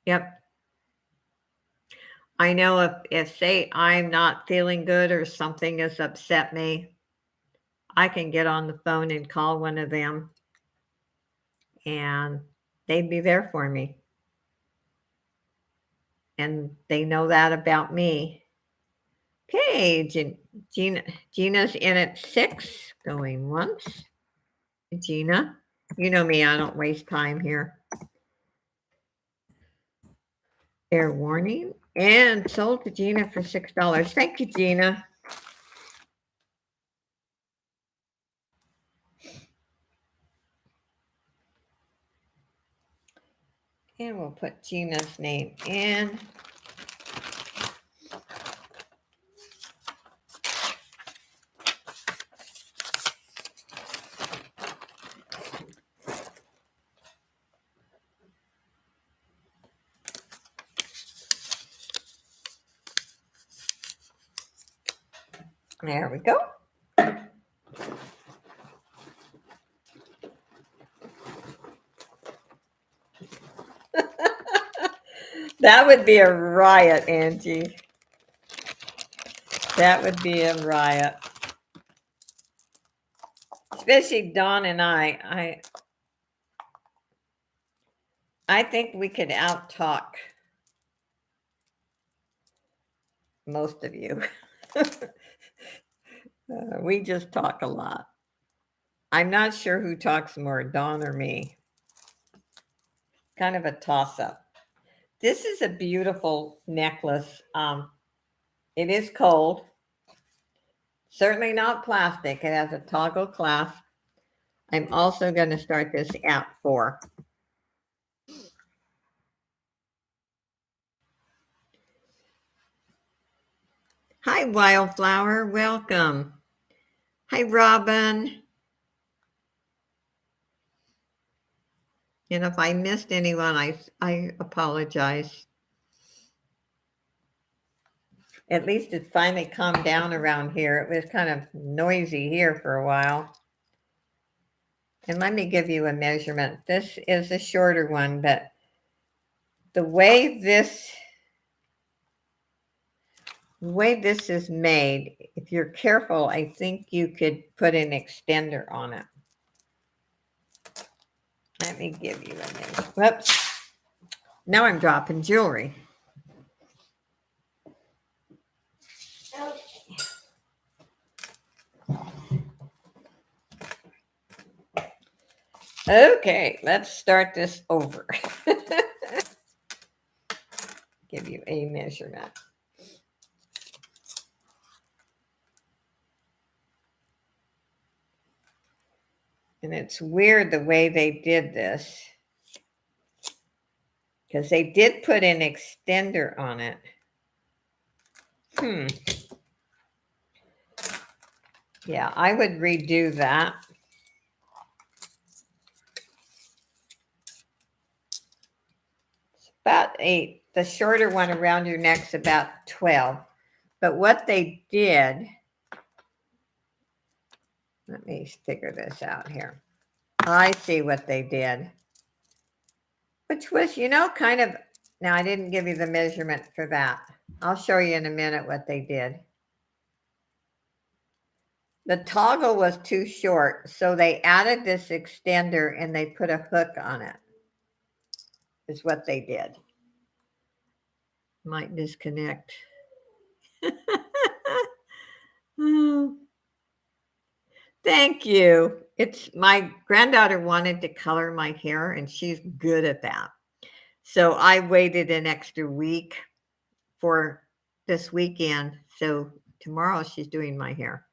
Yep. I know if say I'm not feeling good or something has upset me, I can get on the phone and call one of them and they'd be there for me. And they know that about me. Okay, Gina's in at 6, going once. Gina, you know me, I don't waste time here. Air warning and sold to Gina for $6. Thank you, Gina. And we'll put Gina's name in. There we go. That would be a riot, Angie. That would be a riot. Especially Dawn and I think we could out-talk most of you. We just talk a lot. I'm not sure who talks more, Dawn or me. Kind of a toss-up. This is a beautiful necklace. It is cold. Certainly not plastic. It has a toggle clasp. I'm also going to start this at 4. Hi, Wildflower. Welcome. Hi, Robin. And if I missed anyone, I apologize. At least it's finally calmed down around here. It was kind of noisy here for a while. And let me give you a measurement. This is a shorter one, but the way this is made, if you're careful, I think you could put an extender on it. Let me give you a measure. Whoops. Now I'm dropping jewelry. Okay, let's start this over. Give you a measurement. And it's weird the way they did this, because they did put an extender on it. Hmm. Yeah, I would redo that. About 8. The shorter one around your neck's about 12. But what they did, let me figure this out here. I see what they did, which was, kind of, now I didn't give you the measurement for that. I'll show you in a minute what they did. The toggle was too short, so they added this extender and they put a hook on it, is what they did. Might disconnect. Thank you. It's my granddaughter wanted to color my hair and she's good at that. So I waited an extra week for this weekend. So tomorrow she's doing my hair.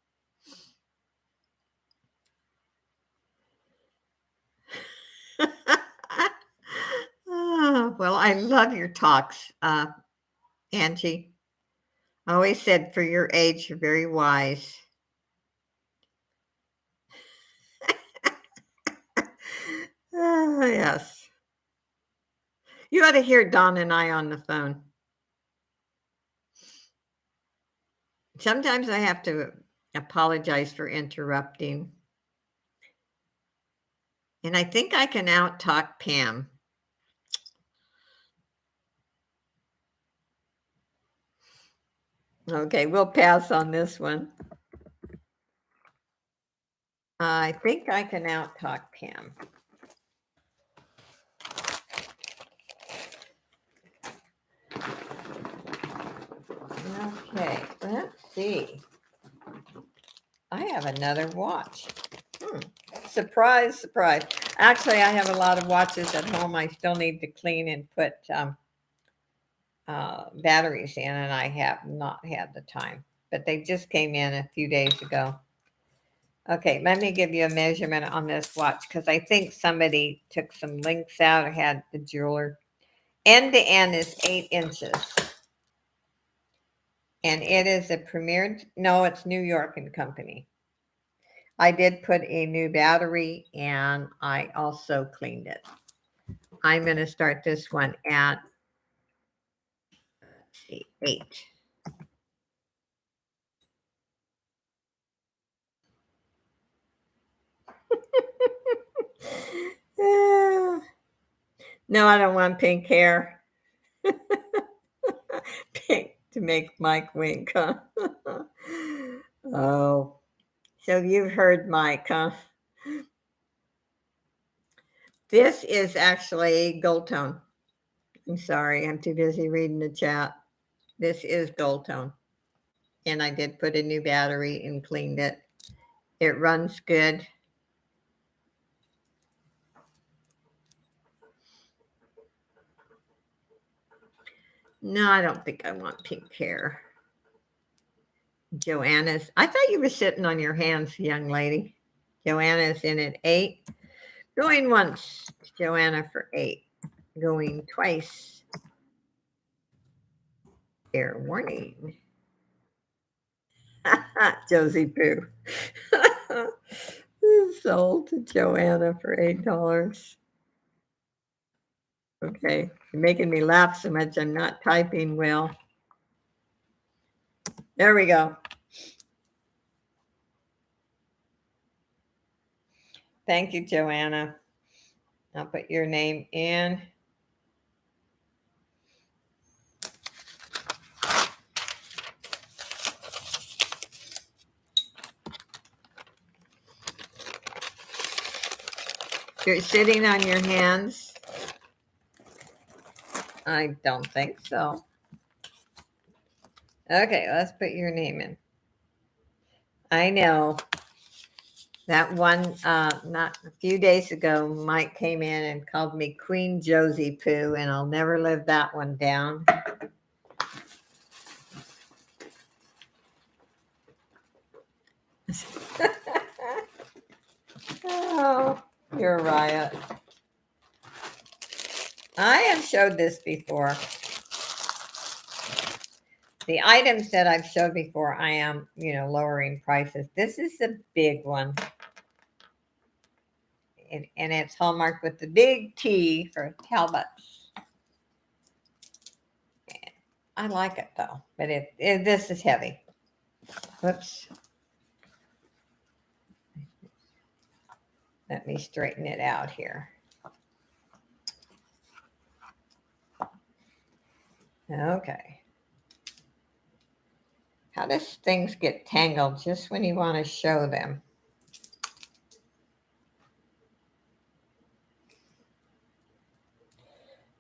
Well, I love your talks, Angie. I always said for your age, you're very wise. Yes. You ought to hear Don and I on the phone. Sometimes I have to apologize for interrupting. And I think I can out talk Pam. Okay, we'll pass on this one. I think I can out talk Pam. Okay, let's see. I have another watch. Surprise, surprise. Actually, I have a lot of watches at home. I still need to clean and put batteries in, and I have not had the time. But they just came in a few days ago. Okay, let me give you a measurement on this watch because I think somebody took some links out or had the jeweler. End to end is 8 inches. And it is a premier, no, it's New York and Company. I did put a new battery and I also cleaned it. I'm going to start this one at 8. No, I don't want pink hair. Pink to make Mike wink, huh? Oh, so you've heard Mike, huh? This is actually gold tone. I'm sorry, I'm too busy reading the chat. This is gold tone. And I did put a new battery and cleaned it. It runs good. No, I don't think I want pink hair. Joanna's, I thought you were sitting on your hands, young lady. Joanna's in at 8. Going once, Joanna for 8. Going twice. Fair warning. Josie Poo. Sold to Joanna for $8. Okay, you're making me laugh so much I'm not typing well. There we go. Thank you, Joanna. I'll put your name in. You're sitting on your hands? I don't think so. Okay, let's put your name in. I know. That one, not a few days ago, Mike came in and called me Queen Josie Poo, and I'll never live that one down. Oh, you're a riot. I have showed this before. The items that I've showed before, I am, lowering prices. This is the big one. And it's hallmarked with the big T for Talbots. I like it though, but this is heavy. Whoops. Let me straighten it out here. Okay. How does things get tangled just when you want to show them?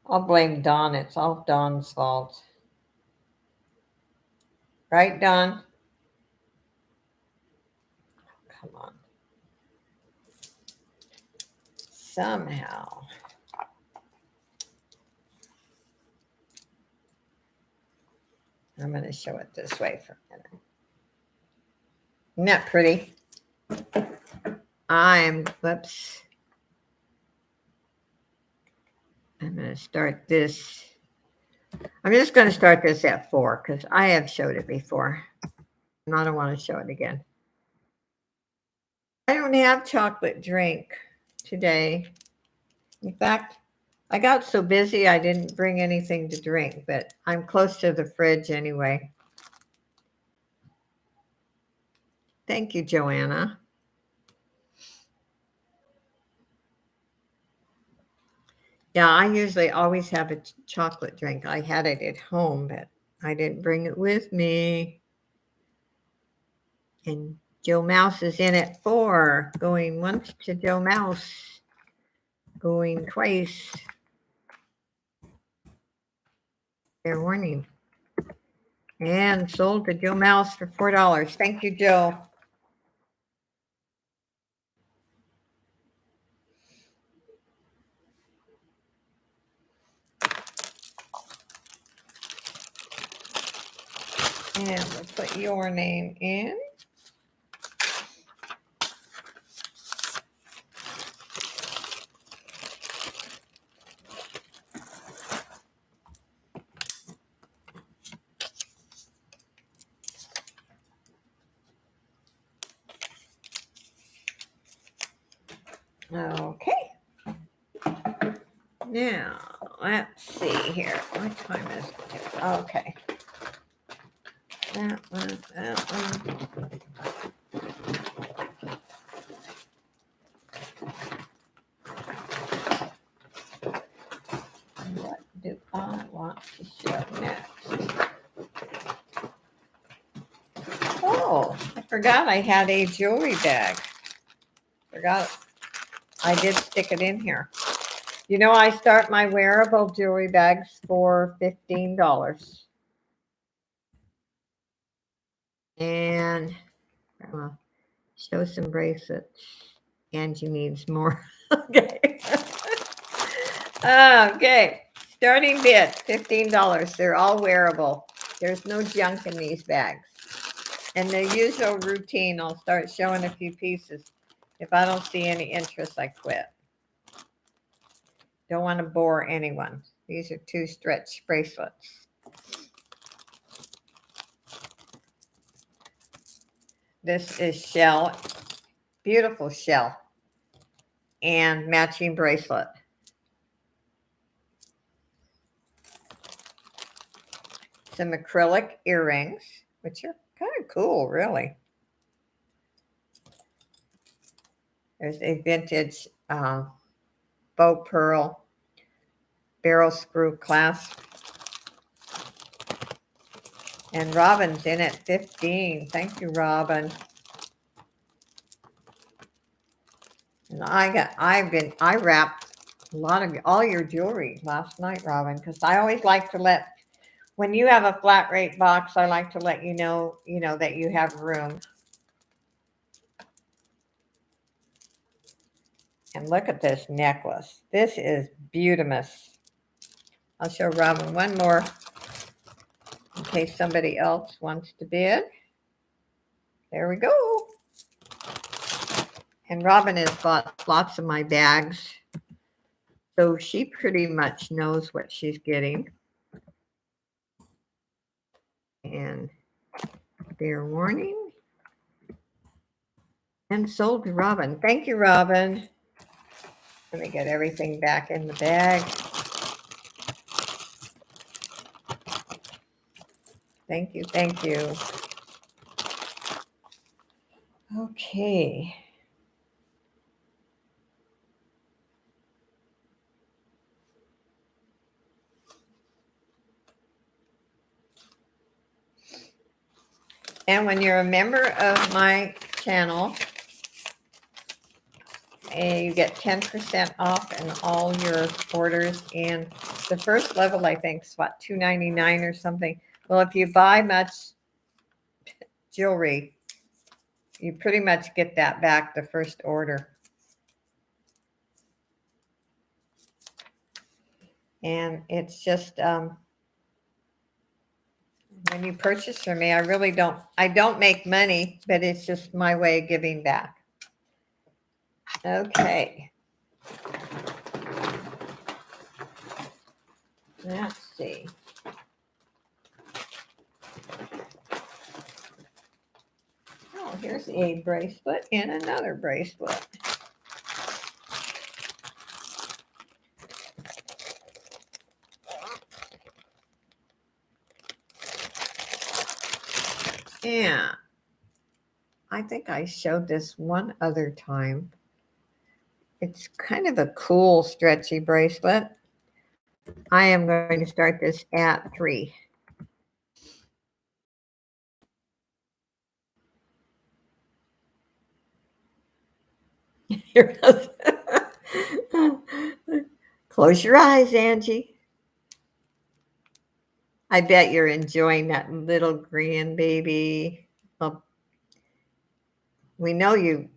I'll blame Dawn. It's all Dawn's fault. Right, Dawn? Come on. Somehow. I'm going to show it this way for a minute. Isn't that pretty? Whoops. I'm going to start this. I'm just going to start this at 4 because I have showed it before. And I don't want to show it again. I don't have chocolate drink today. In fact, I got so busy I didn't bring anything to drink, but I'm close to the fridge anyway. Thank you, Joanna. Yeah, I usually always have a chocolate drink. I had it at home, but I didn't bring it with me. And Joe Mouse is in at 4, going once to Joe Mouse, going twice. Fair warning. And sold to Joe Mouse for $4. Thank you, Joe. And we'll put your name in. Okay. Now, let's see here. What time is it? Okay. That one. What do I want to show next? Oh, I forgot I had a jewelry bag. Forgot I did stick it in here. I start my wearable jewelry bags for $15. And show some bracelets. Angie needs more. Okay. Okay. Starting bid, $15. They're all wearable. There's no junk in these bags. And the usual routine, I'll start showing a few pieces. If I don't see any interest, I quit. Don't want to bore anyone. These are 2 stretch bracelets. This is shell, beautiful shell, and matching bracelet. Some acrylic earrings, which are kind of cool, really. There's a vintage bow pearl barrel screw clasp. And Robin's in at 15. Thank you, Robin. And I wrapped a lot of all your jewelry last night, Robin, because I always like to when you have a flat rate box, I like to let you know that you have room. And look at this necklace. This is beautiful. I'll show Robin one more in case somebody else wants to bid. There we go. And Robin has bought lots of my bags, so she pretty much knows what she's getting. And fair warning. And sold to Robin. Thank you, Robin. Let me get everything back in the bag. Thank you, thank you. Okay. And when you're a member of my channel, you get 10% off in all your orders. And the first level, I think, is what, $2.99 or something. Well, if you buy much jewelry, you pretty much get that back the first order. And it's just when you purchase from me, I don't make money, but it's just my way of giving back. Okay. Let's see. Oh, here's a bracelet and another bracelet. Yeah. I think I showed this one other time. It's kind of a cool stretchy bracelet. I am going to start this at 3. Here goes. Close your eyes, Angie. I bet you're enjoying that little grandbaby. Well, we know you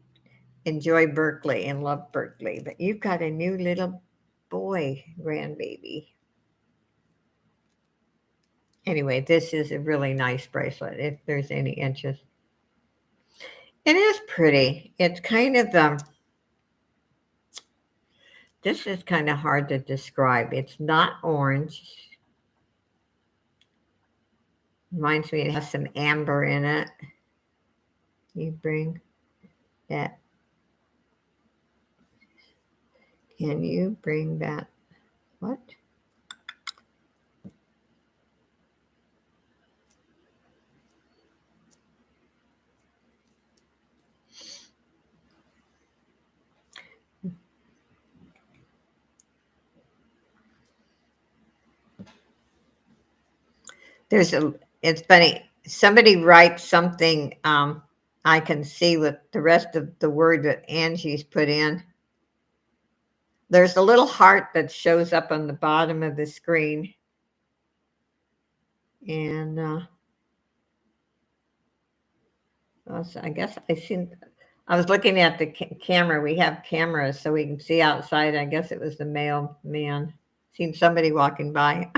enjoy Berkeley and love Berkeley, but you've got a new little boy grandbaby. Anyway, this is a really nice bracelet if there's any interest. It is pretty. It's kind of this is kind of hard to describe. It's not orange. Reminds me it has some amber in it. You bring that. Can you bring that? What? It's funny. Somebody writes something I can see with the rest of the word that Angie's put in. There's a little heart that shows up on the bottom of the screen. And I guess I was looking at the camera. We have cameras so we can see outside. I guess it was the mailman. Seen somebody walking by.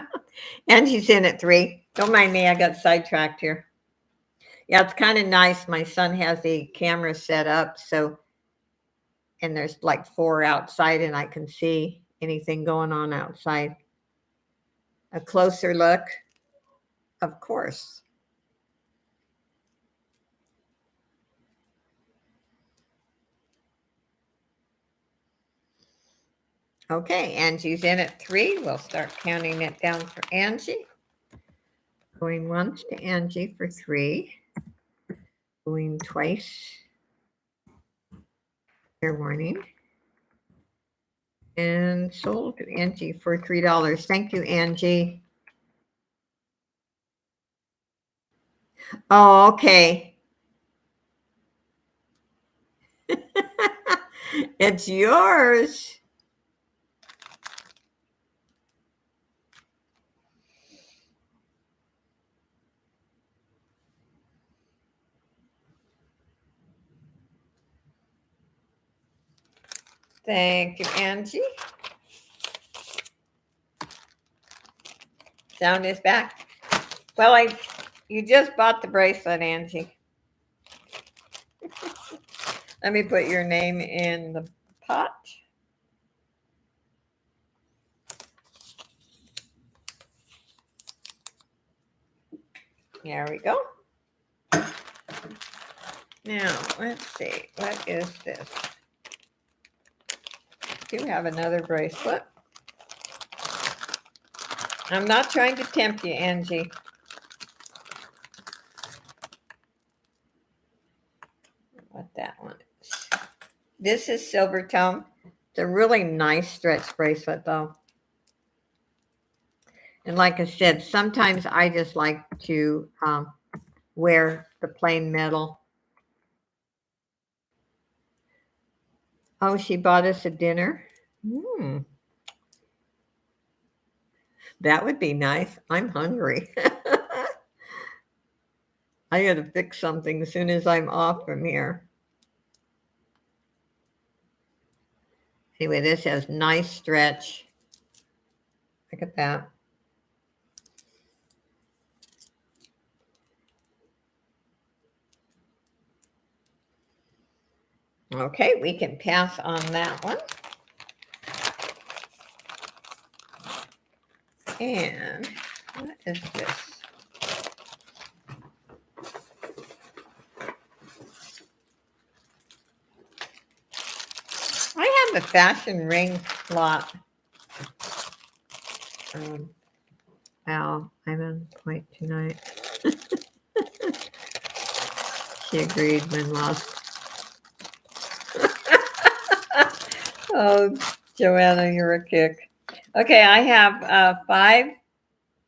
Angie's in at 3. Don't mind me. I got sidetracked here. Yeah, it's kind of nice. My son has the camera set up. And there's like 4 outside and I can see anything going on outside. A closer look, of course. Okay, Angie's in at 3. We'll start counting it down for Angie. Going once to Angie for 3. Going twice. Fair warning. And sold to Angie for $3. Thank you, Angie. Oh, okay. It's yours. Thank you, Angie. Sound is back. Well, you just bought the bracelet, Angie. Let me put your name in the pot. There we go. Now, let's see. What is this? I do have another bracelet. I'm not trying to tempt you, Angie. What that one is. This is silver tone. It's a really nice stretch bracelet, though. And like I said, sometimes I just like to wear the plain metal. Oh, she bought us a dinner. That would be nice. I'm hungry. I got to fix something as soon as I'm off from here. Anyway, this has nice stretch. Look at that. Okay, we can pass on that one. And what is this? I have a fashion ring lot. Wow, I'm on point tonight. She agreed when lost. Oh, Joanna, you're a kick. Okay, I have 5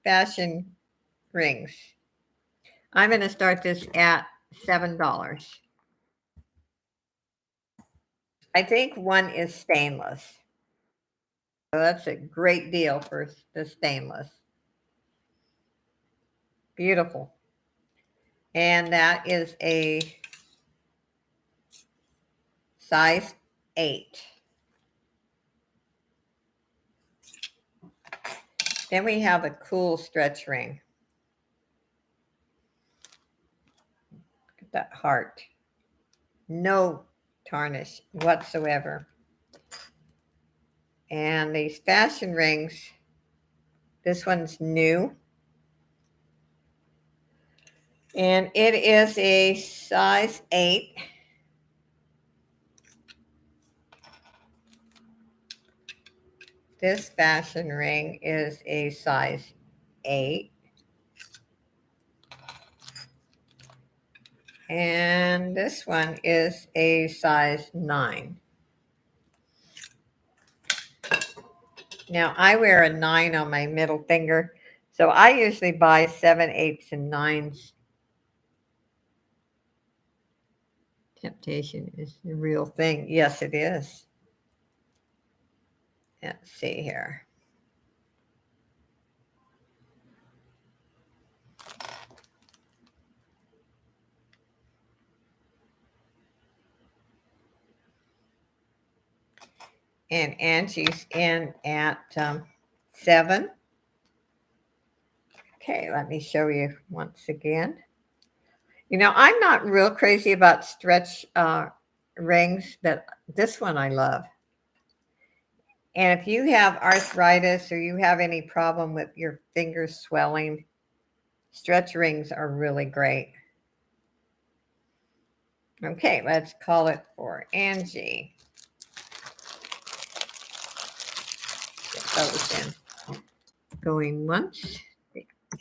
fashion rings. I'm going to start this at $7. I think one is stainless. So that's a great deal for the stainless. Beautiful. And that is a size 8. Then we have a cool stretch ring. Look at that heart. No tarnish whatsoever. And these fashion rings, this one's new. And it is a size 8. This fashion ring is a size 8. And this one is a size 9. Now, I wear a 9 on my middle finger, so I usually buy 7, 8s, and 9s. Temptation is the real thing. Yes, it is. Let's see here. And Angie's in at 7. Okay, let me show you once again. You know, I'm not real crazy about stretch rings, but this one I love. And if you have arthritis or you have any problem with your fingers swelling, stretch rings are really great. Okay, let's call it for Angie. Get those in. Going once,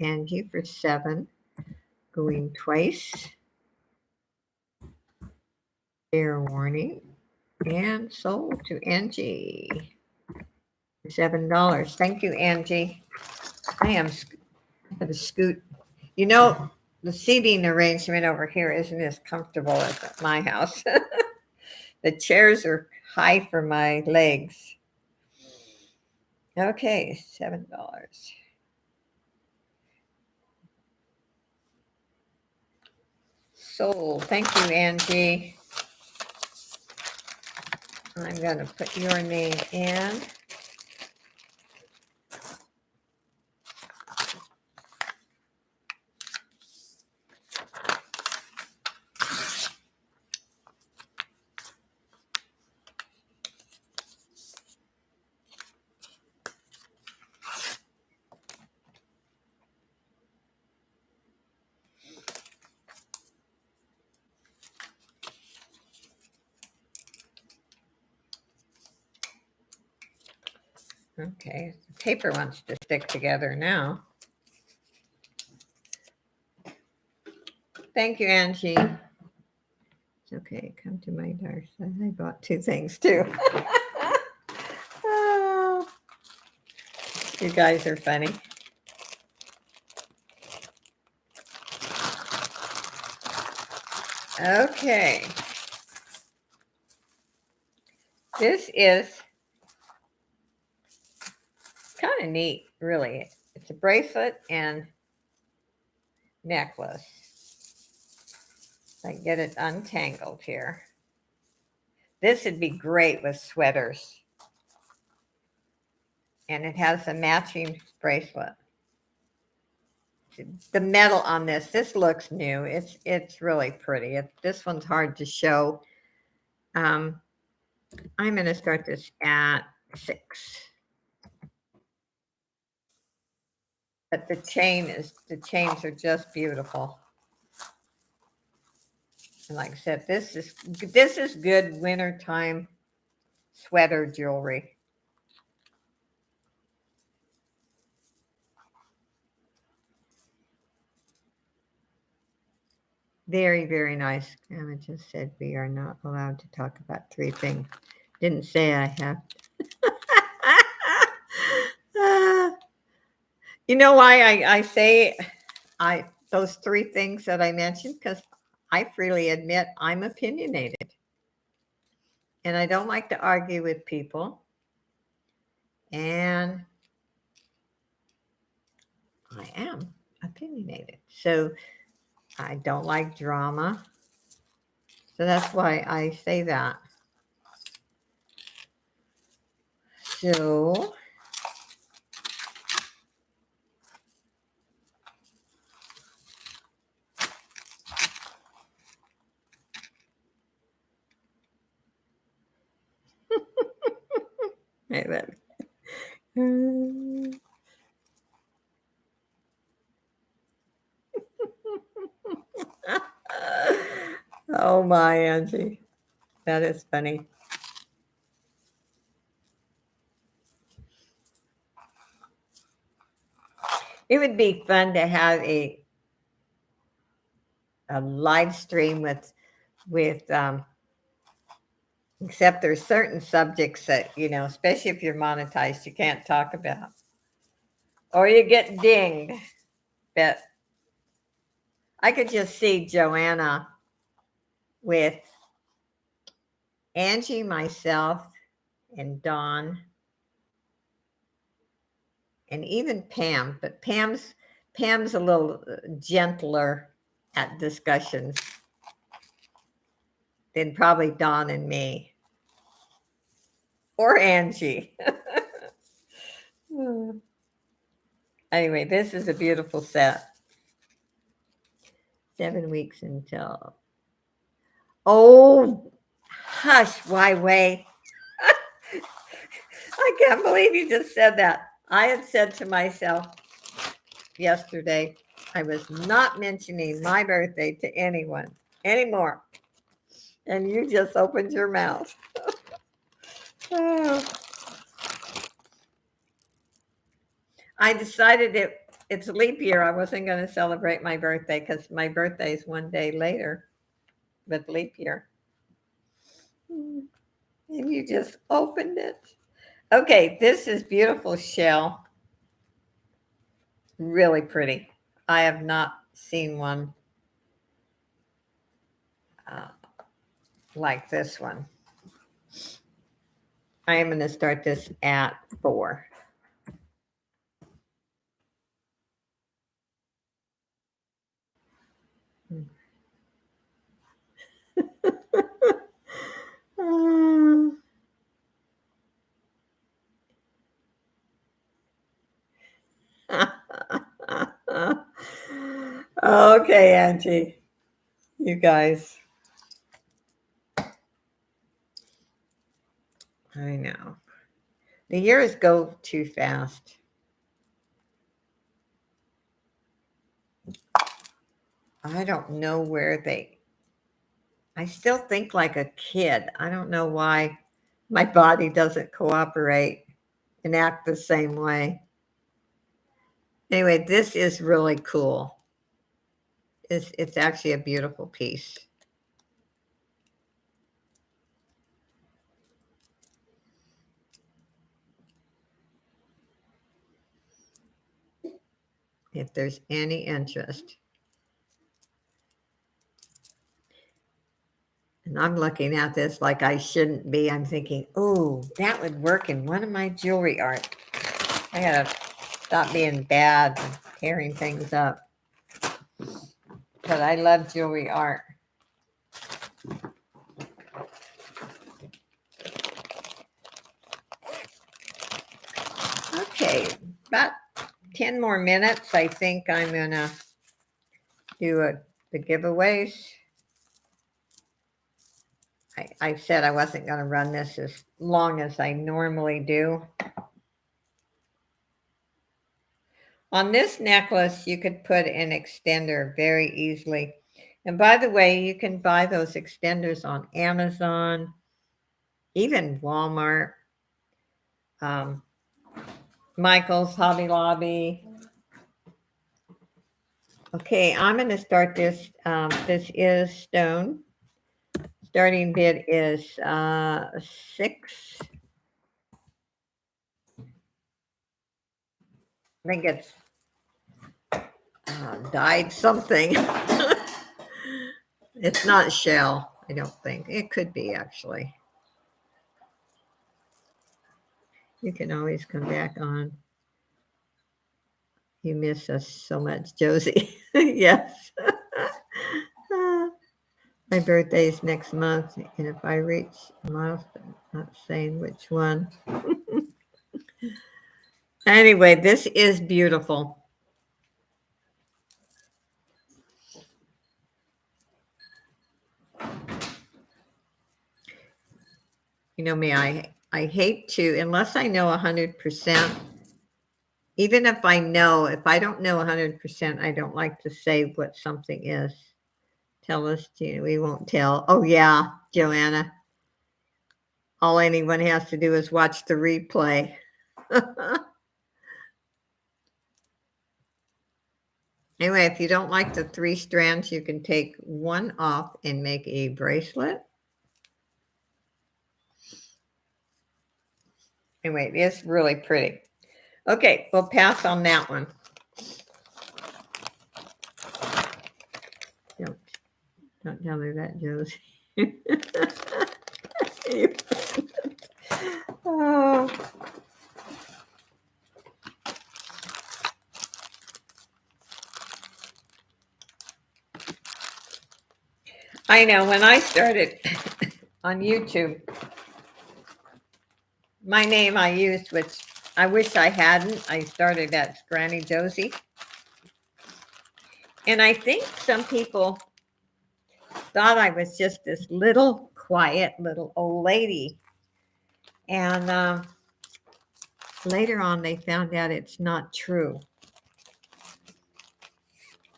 Angie for 7. Going twice. Fair warning. And sold to Angie for $7. Thank you, Angie. I am going to scoot. You know, the seating arrangement over here isn't as comfortable as at my house. The chairs are high for my legs. Okay, $7. Sold. Thank you, Angie. I'm going to put your name in. Okay, the paper wants to stick together now. Thank you, Angie. It's okay. Come to my dark side. I bought 2 things too. Oh, you guys are funny. Okay. This is kind of neat, really. It's a bracelet and necklace. I get it untangled here. This would be great with sweaters. And it has a matching bracelet. The metal on this looks new. It's really pretty. This one's hard to show. I'm going to start this at 6. But the chains are just beautiful. And like I said, this is good wintertime sweater jewelry. Very, very nice. Grandma just said we are not allowed to talk about 3 things. Didn't say I have. You know why I say those 3 things that I mentioned? Because I freely admit I'm opinionated. And I don't like to argue with people. And I am opinionated. So I don't like drama. So that's why I say that. So oh my, Angie. That is funny. It would be fun to have a live stream with except there's certain subjects that, especially if you're monetized, you can't talk about. Or you get dinged. But I could just see Joanna with Angie, myself, and Dawn, and even Pam. But Pam's a little gentler at discussions than probably Dawn and me. Or Angie. Anyway, this is a beautiful set. 7 weeks until. Oh, hush, why wait? I can't believe you just said that. I had said to myself yesterday, I was not mentioning my birthday to anyone anymore. And you just opened your mouth. Oh. I decided it's a leap year. I wasn't going to celebrate my birthday because my birthday is 1 day later with leap year. And you just opened it. Okay, this is beautiful shell. Really pretty. I have not seen one like this one. I am going to start this at 4. Okay, Angie. You guys. I know. The years go too fast. I don't know where I still think like a kid. I don't know why my body doesn't cooperate. and act the same way. Anyway, this is really cool. It's actually a beautiful piece. If there's any interest. And I'm looking at this like I shouldn't be. I'm thinking, oh, that would work in one of my jewelry art. I gotta stop being bad and tearing things up. But I love jewelry art. Okay, about 10 more minutes. I think I'm gonna do the giveaways. I said I wasn't gonna run this as long as I normally do. On this necklace, you could put an extender very easily. And by the way, you can buy those extenders on Amazon, even Walmart, um, Michael's, Hobby Lobby. Okay, I'm going to start this. This is stone. Starting bid is 6. I think it's dyed something. It's not shell, I don't think. It could be, actually. You can always come back on. You miss us so much, Josie. Yes. My birthday is next month, and if I reach a milestone, not saying which one. Anyway, this is beautiful. You know me, I hate to, unless I know 100%, even if I know, if I don't know 100%, I don't like to say what something is. Tell us, Gina, we won't tell. Oh, yeah, Joanna. All anyone has to do is watch the replay. Anyway, if you don't like the 3 strands, you can take one off and make a bracelet. Anyway, it's really pretty. Okay, we'll pass on that one. Don't tell her that, Josie. Oh. I know when I started on YouTube, my name I used, which I wish I hadn't. I started at Granny Josie. And I think some people thought I was just this little quiet little old lady. And later on, they found out it's not true.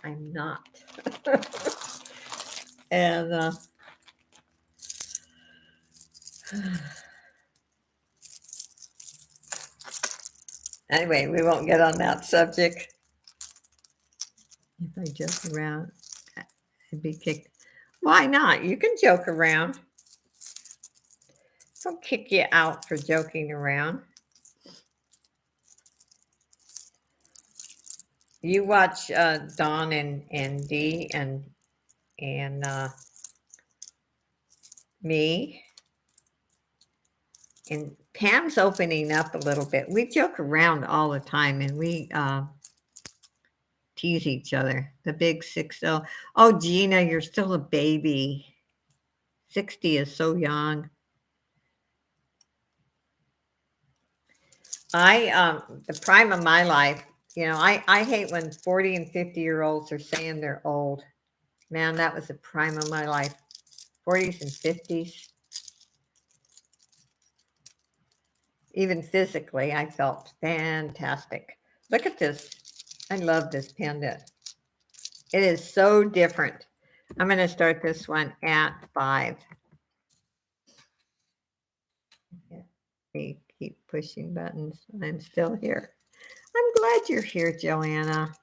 I'm not. And anyway, we won't get on that subject. If I joke around, I'd be kicked. Why not? You can joke around. Don't kick you out for joking around. You watch Dawn and Dee and me. And Pam's opening up a little bit. We joke around all the time, and we tease each other. The big 60. Oh, Gina, you're still a baby. 60 is so young. The prime of my life, I hate when 40 and 50-year-olds are saying they're old. Man, that was the prime of my life. 40s and 50s. Even physically, I felt fantastic. Look at this. I love this pendant. It is so different. I'm going to start this one at 5. keep pushing buttons. I'm still here. I'm glad you're here, Joanna.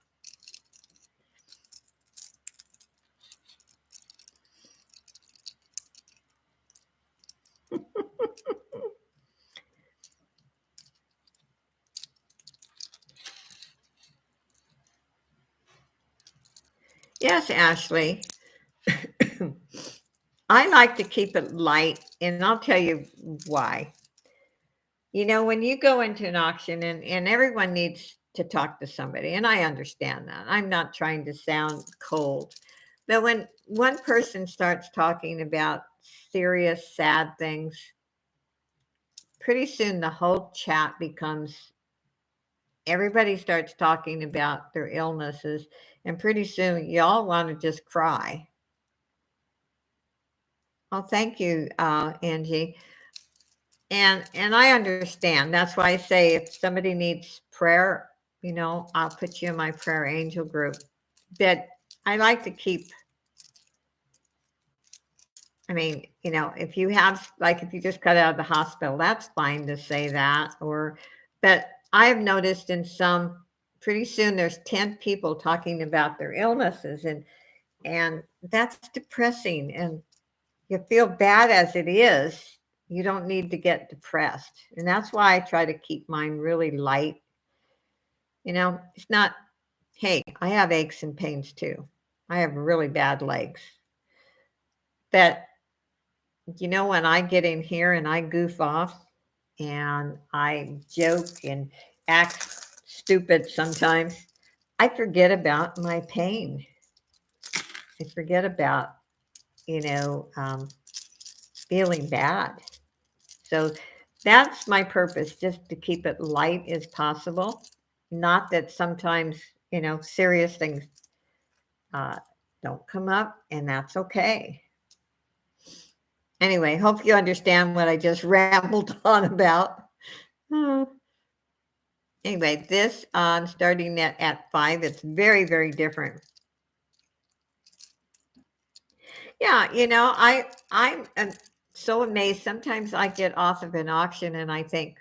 Yes, Ashley. I like to keep it light, and I'll tell you why. When you go into an auction, and everyone needs to talk to somebody, and I understand that. I'm not trying to sound cold. But when one person starts talking about serious, sad things, pretty soon the whole chat becomes everybody starts talking about their illnesses, and pretty soon y'all want to just cry. Oh, thank you, Angie. And I understand. That's why I say if somebody needs prayer, I'll put you in my prayer angel group. But I like to keep. I mean, if you have, like, if you just got out of the hospital, that's fine to say that. But I've noticed in some, pretty soon there's 10 people talking about their illnesses, and that's depressing. And you feel bad as it is. You don't need to get depressed. And that's why I try to keep mine really light. It's not, hey, I have aches and pains too. I have really bad legs. But when I get in here and I goof off and I joke and act stupid sometimes, I forget about my pain. I forget about, you know, um, feeling bad. So that's my purpose, just to keep it light as possible. Not that sometimes, serious things uh, don't come up, and that's okay. Anyway, hope you understand what I just rambled on about. Uh, Anyway, this I'm starting at 5. It's very, very different. Yeah, I'm so amazed. Sometimes I get off of an auction and I think,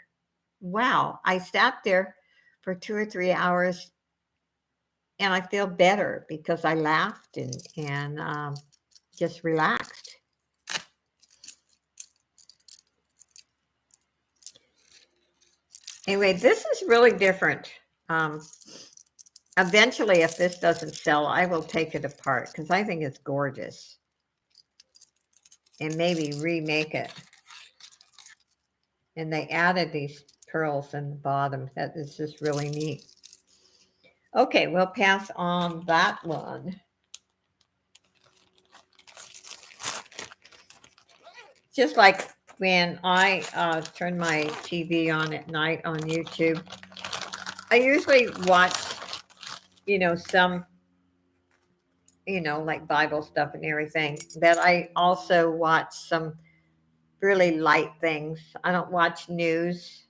wow, I sat there for 2 or 3 hours and I feel better because I laughed and just relaxed. Anyway, this is really different. Um, Eventually, if this doesn't sell, I will take it apart because I think it's gorgeous and maybe remake it. And they added these pearls in the bottom. That is just really neat. Okay, we'll pass on that one. Just like when I turn my TV on at night on YouTube, I usually watch, some, like Bible stuff and everything. But I also watch some really light things. I don't watch news.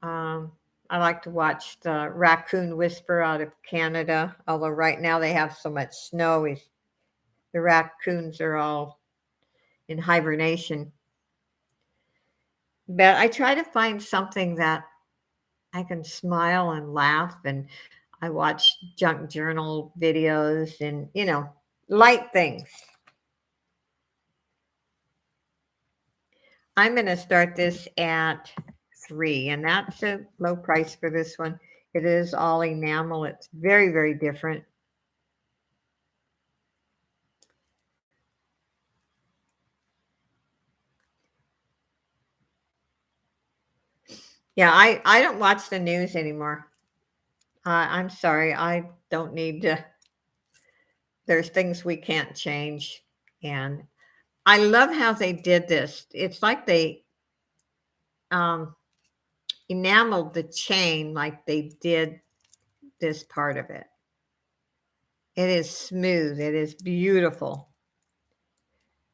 Um, I like to watch the raccoon whisper out of Canada, although right now they have so much snow, the raccoons are all in hibernation. But I try to find something that I can smile and laugh, and I watch junk journal videos and, light things. I'm going to start this at 3, and that's a low price for this one. It is all enamel. It's very, very different. Yeah, I don't watch the news anymore. I'm sorry. I don't need to. There's things we can't change. And I love how they did this. It's like they um, enameled the chain like they did this part of it. It is smooth. It is beautiful.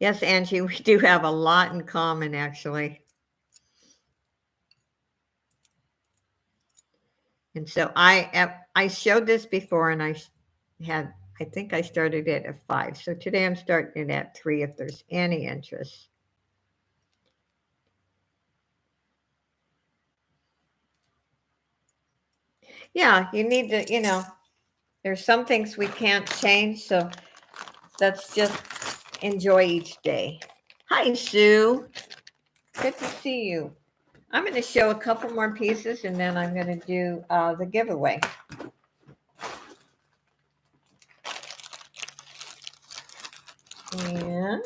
Yes, Angie, we do have a lot in common, actually. And so I showed this before, and I think I started it at 5. So today I'm starting it at 3 if there's any interest. Yeah, you need to, there's some things we can't change, so let's just enjoy each day. Hi, Sue. Good to see you. I'm going to show a couple more pieces and then I'm going to do the giveaway. And,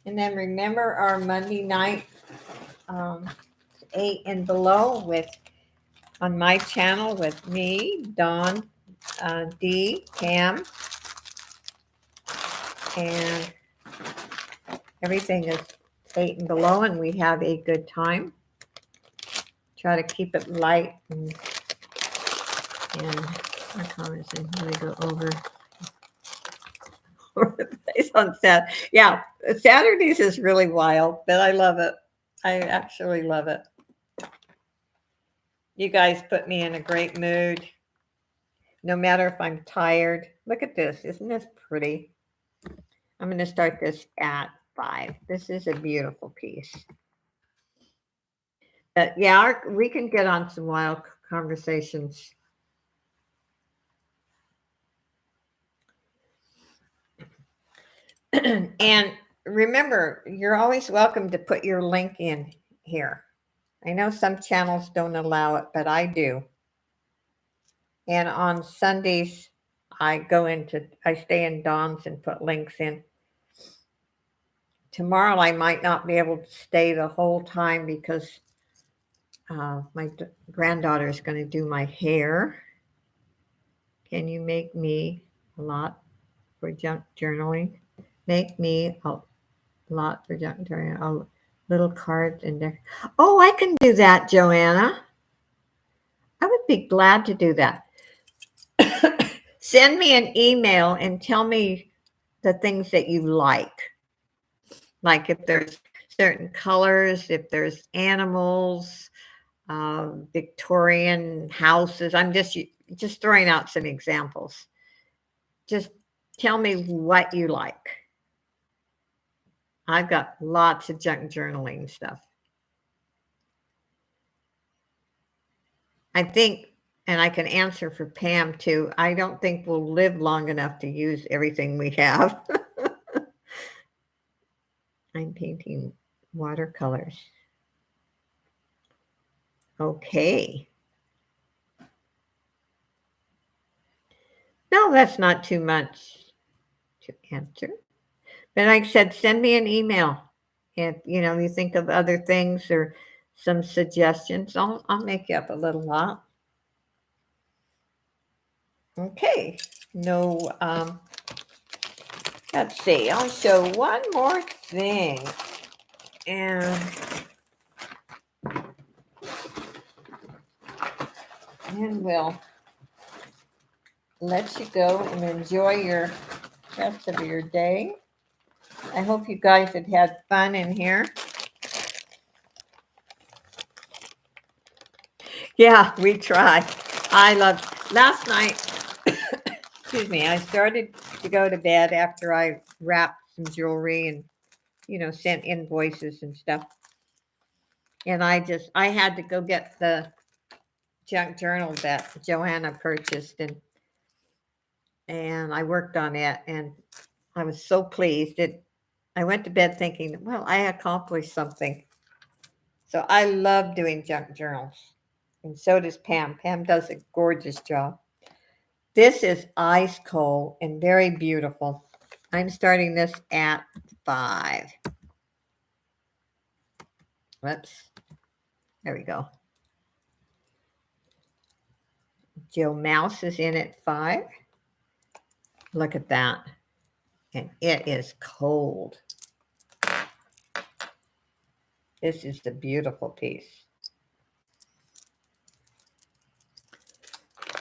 and then remember our Monday night 8 and below with on my channel with me, Dawn, Dee, Pam, and everything is 8 and below, and we have a good time. Try to keep it light and our conversation really go over the place on Saturday. Yeah, Saturdays is really wild, but I love it. I actually love it. You guys put me in a great mood. No matter if I'm tired. Look at this. Isn't this pretty? I'm going to start this at 5. This is a beautiful piece. But yeah, we can get on some wild conversations. And remember, you're always welcome to put your link in here. I know some channels don't allow it, but I do. And on Sundays, I stay in Dawn's and put links in. Tomorrow, I might not be able to stay the whole time because my granddaughter is going to do my hair. Can you make me a lot for junk journaling? Make me a lot for junk journaling. A little cards in there. Oh, I can do that, Joanna. I would be glad to do that. Send me an email and tell me the things that you like. Like if there's certain colors, if there's animals, Victorian houses. I'm just throwing out some examples. Just tell me what you like. I've got lots of junk journaling stuff. I think, and I can answer for Pam too, I don't think we'll live long enough to use everything we have. I'm painting watercolors. Okay. No, that's not too much to answer. But like I said, send me an email. If you think of other things or some suggestions, I'll make you up a little lot. Okay. No, let's see. I'll show one more thing. And we'll let you go and enjoy your rest of your day. I hope you guys have had fun in here. Yeah, we try. I love last night. Excuse me. I started to go to bed after I wrapped some jewelry and sent invoices and stuff. And I had to go get the junk journal that Joanna purchased and I worked on it and I was so pleased. I went to bed thinking, well, I accomplished something. So I love doing junk journals. And so does Pam. Pam does a gorgeous job. This is ice cold and very beautiful. I'm starting this at 5. Whoops. There we go. Jill Mouse is in at 5. Look at that. And it is cold. This is the beautiful piece.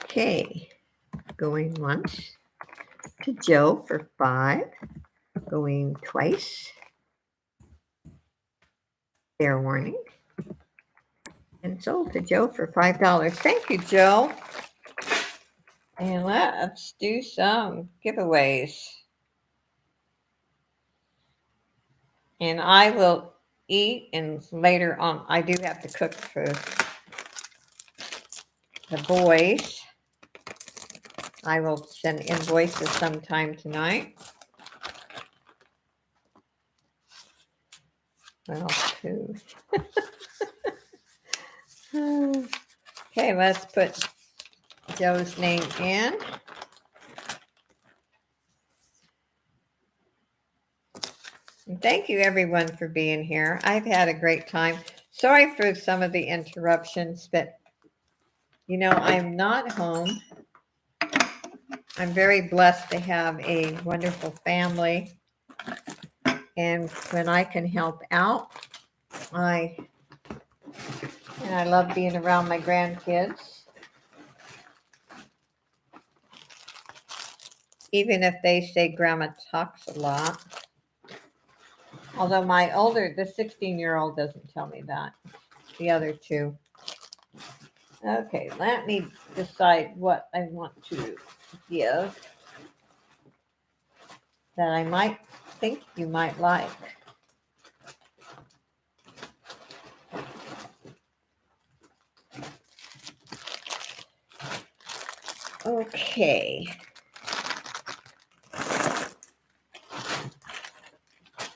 Okay. Going once to Joe for 5. Going twice. Fair warning. And sold to Joe for $5. Thank you, Joe. And let's do some giveaways. And I will eat, and later on, I do have to cook for the boys. I will send invoices sometime tonight. Well, too. Okay, let's put Joe's name in. And thank you, everyone, for being here. I've had a great time. Sorry for some of the interruptions, but I'm not home. I'm very blessed to have a wonderful family. And when I can help out, I love being around my grandkids. Even if they say grandma talks a lot. Although the 16-year-old doesn't tell me that. The other two. Okay, let me decide what I want to give that I might think you might like. Okay.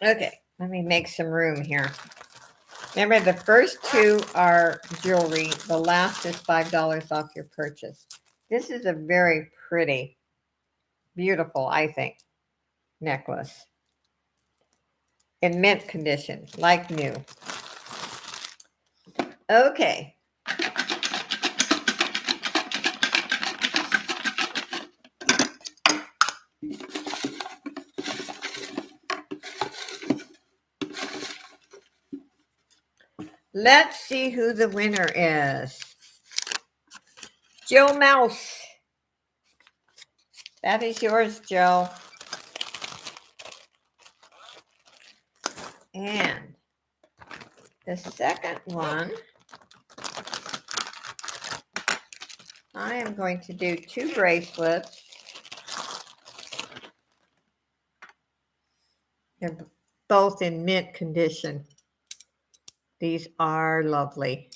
Okay, let me make some room here. Remember, the first two are jewelry. The last is $5 off your purchase. This is a very pretty, beautiful, I think, necklace. In mint condition, like new. Okay. Let's see who the winner is. Joe Mouse. That is yours, Joe. And the second one, I am going to do 2 bracelets. They're both in mint condition. These are lovely.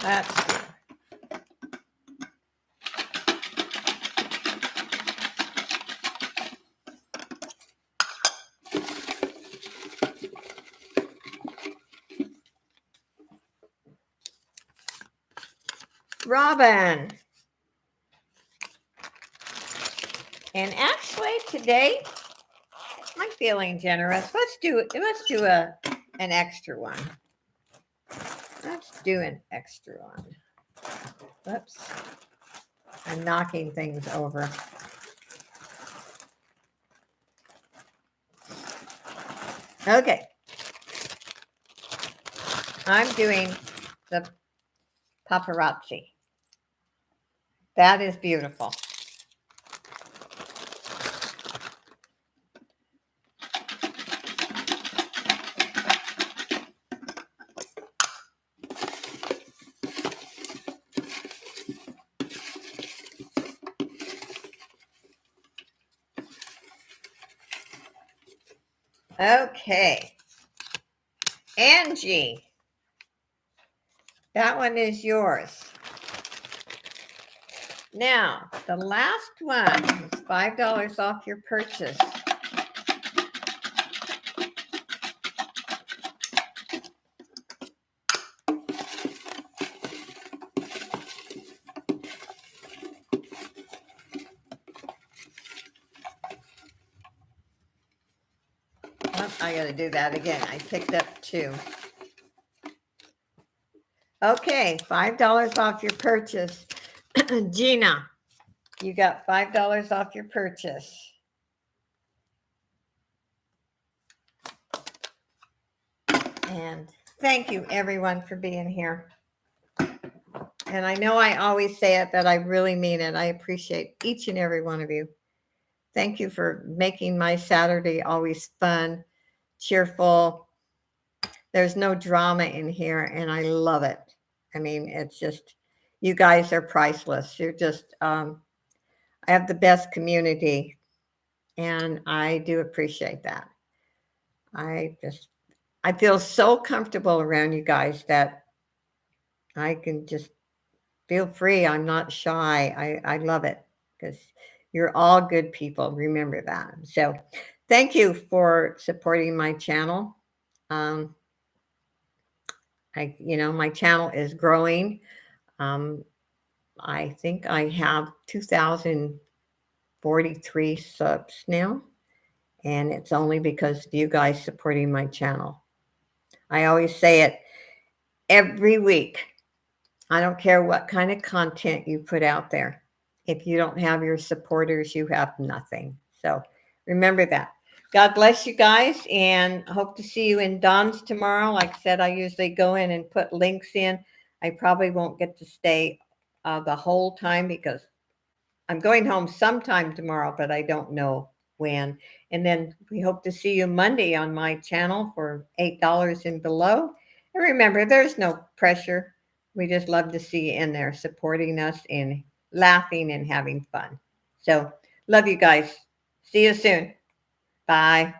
That's Robin. And actually today I'm feeling generous. Let's do an extra one. Let's do an extra one. Whoops. I'm knocking things over. Okay. I'm doing the paparazzi. That is beautiful. Okay. Angie, that one is yours. Now, the last one is $5 off your purchase. Oh, I got to do that again. I picked up 2. Okay, $5 off your purchase. Gina, you got $5 off your purchase. And thank you, everyone, for being here. And I know I always say it, but I really mean it. I appreciate each and every one of you. Thank you for making my Saturday always fun, cheerful. There's no drama in here, and I love it. I mean, it's just, you guys are priceless. You're just, I have the best community And I do appreciate that. I just, I feel so comfortable around you guys that I can just feel free. I'm not shy. I love it because you're all good people. Remember that. So thank you for supporting my channel. Um, my channel is growing. Um, I think I have 2,043 subs now, and it's only because of you guys supporting my channel. I always say it every week. I don't care what kind of content you put out there. If you don't have your supporters, you have nothing. So remember that. God bless you guys, and hope to see you in Don's tomorrow. Like I said, I usually go in and put links in. I probably won't get to stay the whole time because I'm going home sometime tomorrow, but I don't know when. And then we hope to see you Monday on my channel for $8 and below. And remember, there's no pressure. We just love to see you in there supporting us and laughing and having fun. So, love you guys. See you soon. Bye.